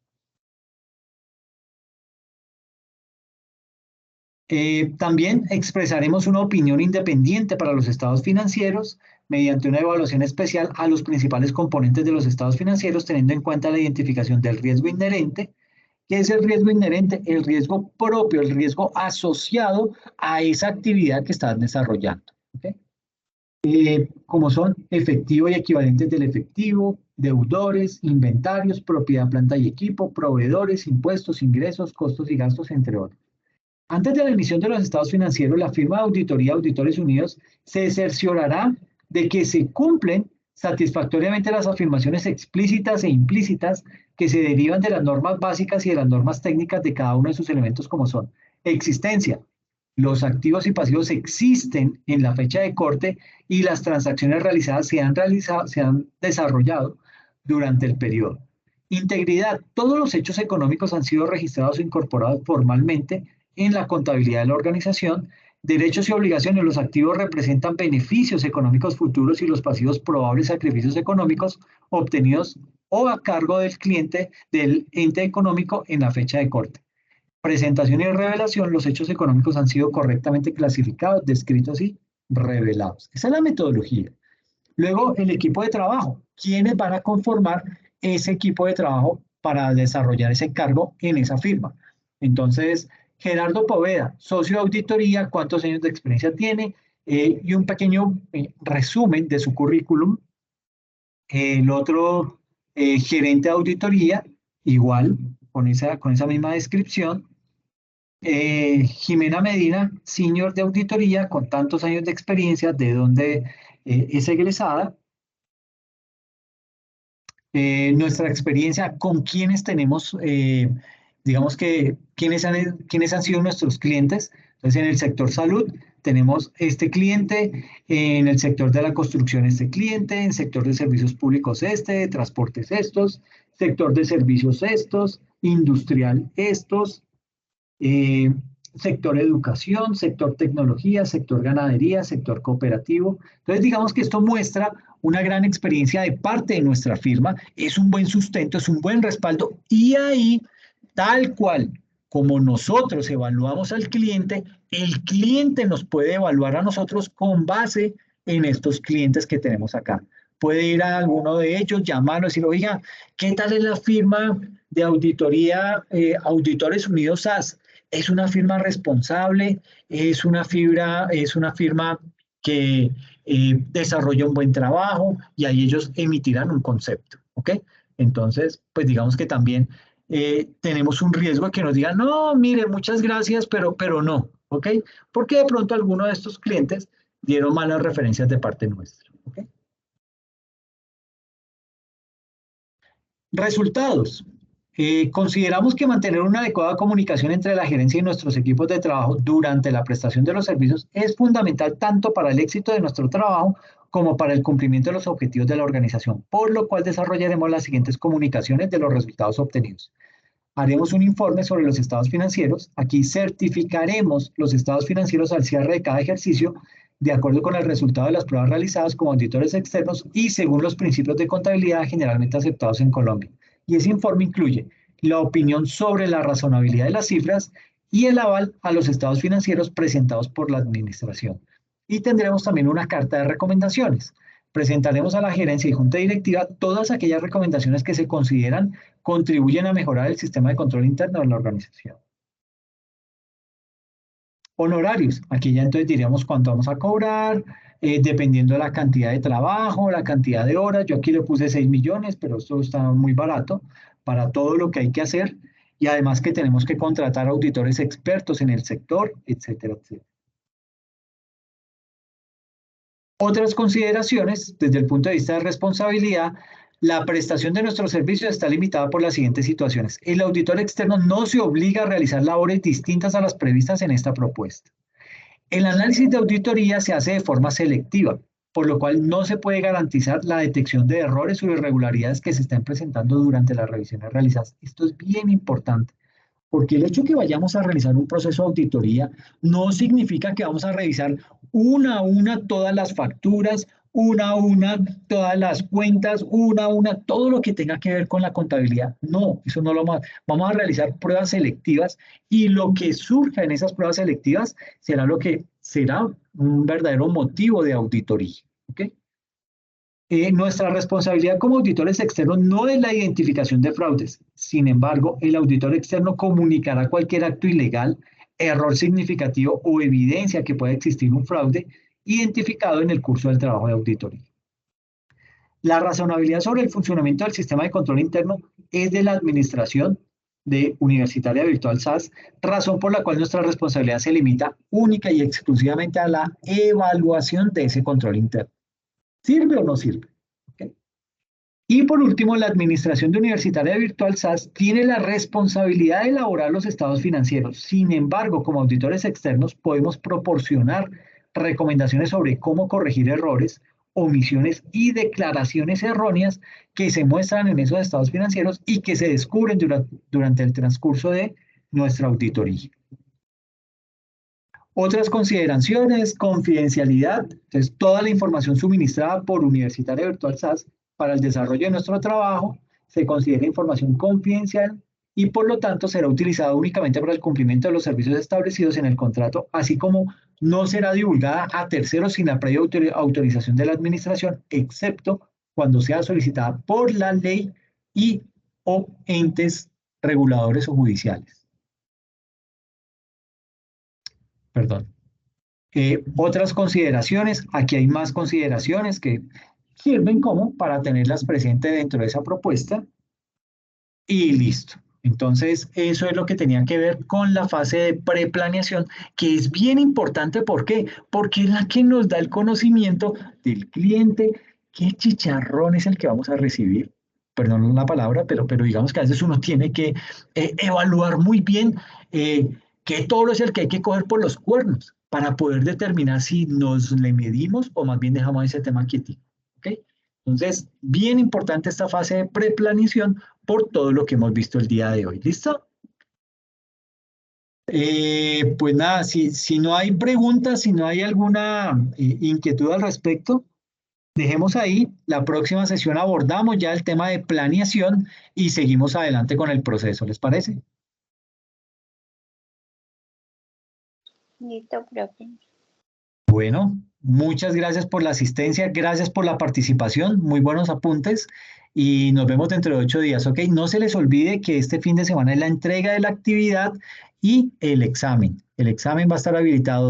También expresaremos una opinión independiente para los estados financieros mediante una evaluación especial a los principales componentes de los estados financieros, teniendo en cuenta la identificación del riesgo inherente. ¿Qué es el riesgo inherente? El riesgo propio, el riesgo asociado a esa actividad que están desarrollando. ¿Okay? Como son efectivo y equivalentes del efectivo, deudores, inventarios, propiedad, planta y equipo, proveedores, impuestos, ingresos, costos y gastos, entre otros. Antes de la emisión de los estados financieros, la firma de auditoría Auditores Unidos se cerciorará de que se cumplen satisfactoriamente las afirmaciones explícitas e implícitas que se derivan de las normas básicas y de las normas técnicas de cada uno de sus elementos, como son existencia. Los activos y pasivos existen en la fecha de corte y las transacciones realizadas se han desarrollado durante el periodo. Integridad. Todos los hechos económicos han sido registrados o incorporados formalmente en la contabilidad de la organización. Derechos y obligaciones. Los activos representan beneficios económicos futuros y los pasivos probables sacrificios económicos obtenidos o a cargo del cliente del ente económico en la fecha de corte. Presentación y revelación. Los hechos económicos han sido correctamente clasificados, descritos y revelados. Esa es la metodología. Luego, el equipo de trabajo. ¿Quiénes van a conformar ese equipo de trabajo para desarrollar ese cargo en esa firma? Entonces, Gerardo Poveda, socio de auditoría, ¿cuántos años de experiencia tiene? Y un pequeño resumen de su currículum. El otro, gerente de auditoría, igual, con esa misma descripción. Jimena Medina, senior de auditoría, con tantos años de experiencia, de donde es egresada. Nuestra experiencia, con quienes tenemos, digamos que, quiénes han sido nuestros clientes. Entonces, en el sector salud tenemos este cliente, en el sector de la construcción este cliente, en el sector de servicios públicos de transportes estos, sector de servicios estos, industrial estos, sector educación, sector tecnología, sector ganadería, sector cooperativo. Entonces, digamos que esto muestra una gran experiencia de parte de nuestra firma, es un buen sustento, es un buen respaldo, y ahí, tal cual como nosotros evaluamos al cliente, el cliente nos puede evaluar a nosotros con base en estos clientes que tenemos acá. Puede ir a alguno de ellos, llamarlo y decir, oiga, ¿qué tal es la firma de auditoría Auditores Unidos SAS? Es una firma responsable, es una firma que desarrolla un buen trabajo, y ahí ellos emitirán un concepto, ¿ok? Entonces, pues digamos que también tenemos un riesgo de que nos digan, no, mire, muchas gracias, pero no, ¿ok? Porque de pronto alguno de estos clientes dieron malas referencias de parte nuestra, ¿ok? Resultados. Consideramos que mantener una adecuada comunicación entre la gerencia y nuestros equipos de trabajo durante la prestación de los servicios es fundamental tanto para el éxito de nuestro trabajo como para el cumplimiento de los objetivos de la organización, por lo cual desarrollaremos las siguientes comunicaciones de los resultados obtenidos. Haremos un informe sobre los estados financieros. Aquí certificaremos los estados financieros al cierre de cada ejercicio de acuerdo con el resultado de las pruebas realizadas como auditores externos y según los principios de contabilidad generalmente aceptados en Colombia. Y ese informe incluye la opinión sobre la razonabilidad de las cifras y el aval a los estados financieros presentados por la administración. Y tendremos también una carta de recomendaciones. Presentaremos a la gerencia y junta directiva todas aquellas recomendaciones que se consideran contribuyen a mejorar el sistema de control interno de la organización. Honorarios. Aquí ya entonces diríamos cuánto vamos a cobrar, dependiendo de la cantidad de trabajo, la cantidad de horas. Yo aquí le puse 6 millones, pero esto está muy barato. para todo lo que hay que hacer y además que tenemos que contratar auditores expertos en el sector, etcétera, etcétera. Otras consideraciones, desde el punto de vista de responsabilidad, la prestación de nuestros servicios está limitada por las siguientes situaciones. El auditor externo no se obliga a realizar labores distintas a las previstas en esta propuesta. El análisis de auditoría se hace de forma selectiva, por lo cual no se puede garantizar la detección de errores o irregularidades que se estén presentando durante las revisiones realizadas. Esto es bien importante, porque el hecho de que vayamos a realizar un proceso de auditoría no significa que vamos a revisar una a una todas las facturas, una a una todas las cuentas, una a una todo lo que tenga que ver con la contabilidad. No, eso no lo vamos a realizar pruebas selectivas y lo que surja en esas pruebas selectivas será lo que será un verdadero motivo de auditoría. ¿Okay? Nuestra responsabilidad como auditores externos no es la identificación de fraudes. Sin embargo, el auditor externo comunicará cualquier acto ilegal, error significativo o evidencia que pueda existir un fraude identificado en el curso del trabajo de auditoría. La razonabilidad sobre el funcionamiento del sistema de control interno es de la administración de Universitaria Virtual SAS, razón por la cual nuestra responsabilidad se limita única y exclusivamente a la evaluación de ese control interno. ¿Sirve o no sirve? ¿Okay? Y por último, la Administración de Universitaria Virtual SAS tiene la responsabilidad de elaborar los estados financieros. Sin embargo, como auditores externos podemos proporcionar recomendaciones sobre cómo corregir errores, omisiones y declaraciones erróneas que se muestran en esos estados financieros y que se descubren durante el transcurso de nuestra auditoría. Otras consideraciones, confidencialidad. Entonces, toda la información suministrada por Universitaria Virtual SAS para el desarrollo de nuestro trabajo se considera información confidencial y por lo tanto será utilizada únicamente para el cumplimiento de los servicios establecidos en el contrato, así como no será divulgada a terceros sin la previa autorización de la administración, excepto cuando sea solicitada por la ley y o entes reguladores o judiciales. Perdón. Otras consideraciones, aquí hay más consideraciones que sirven como para tenerlas presentes dentro de esa propuesta y listo. Entonces, eso es lo que tenía que ver con la fase de preplaneación, que es bien importante. ¿Por qué? Porque es la que nos da el conocimiento del cliente, qué chicharrón es el que vamos a recibir. Perdón la palabra, pero digamos que a veces uno tiene que evaluar muy bien qué toro es el que hay que coger por los cuernos para poder determinar si nos le medimos o más bien dejamos ese tema quietico. ¿Okay? Entonces, bien importante esta fase de preplaneación por todo lo que hemos visto el día de hoy. ¿Listo? Pues nada, si no hay preguntas, si no hay alguna inquietud al respecto, dejemos ahí. La próxima sesión abordamos ya el tema de planeación y seguimos adelante con el proceso. ¿Les parece? Listo, profe. Bueno, muchas gracias por la asistencia, gracias por la participación, muy buenos apuntes y nos vemos dentro de 8 días, ¿ok? No se les olvide que este fin de semana es la entrega de la actividad y el examen. El examen va a estar habilitado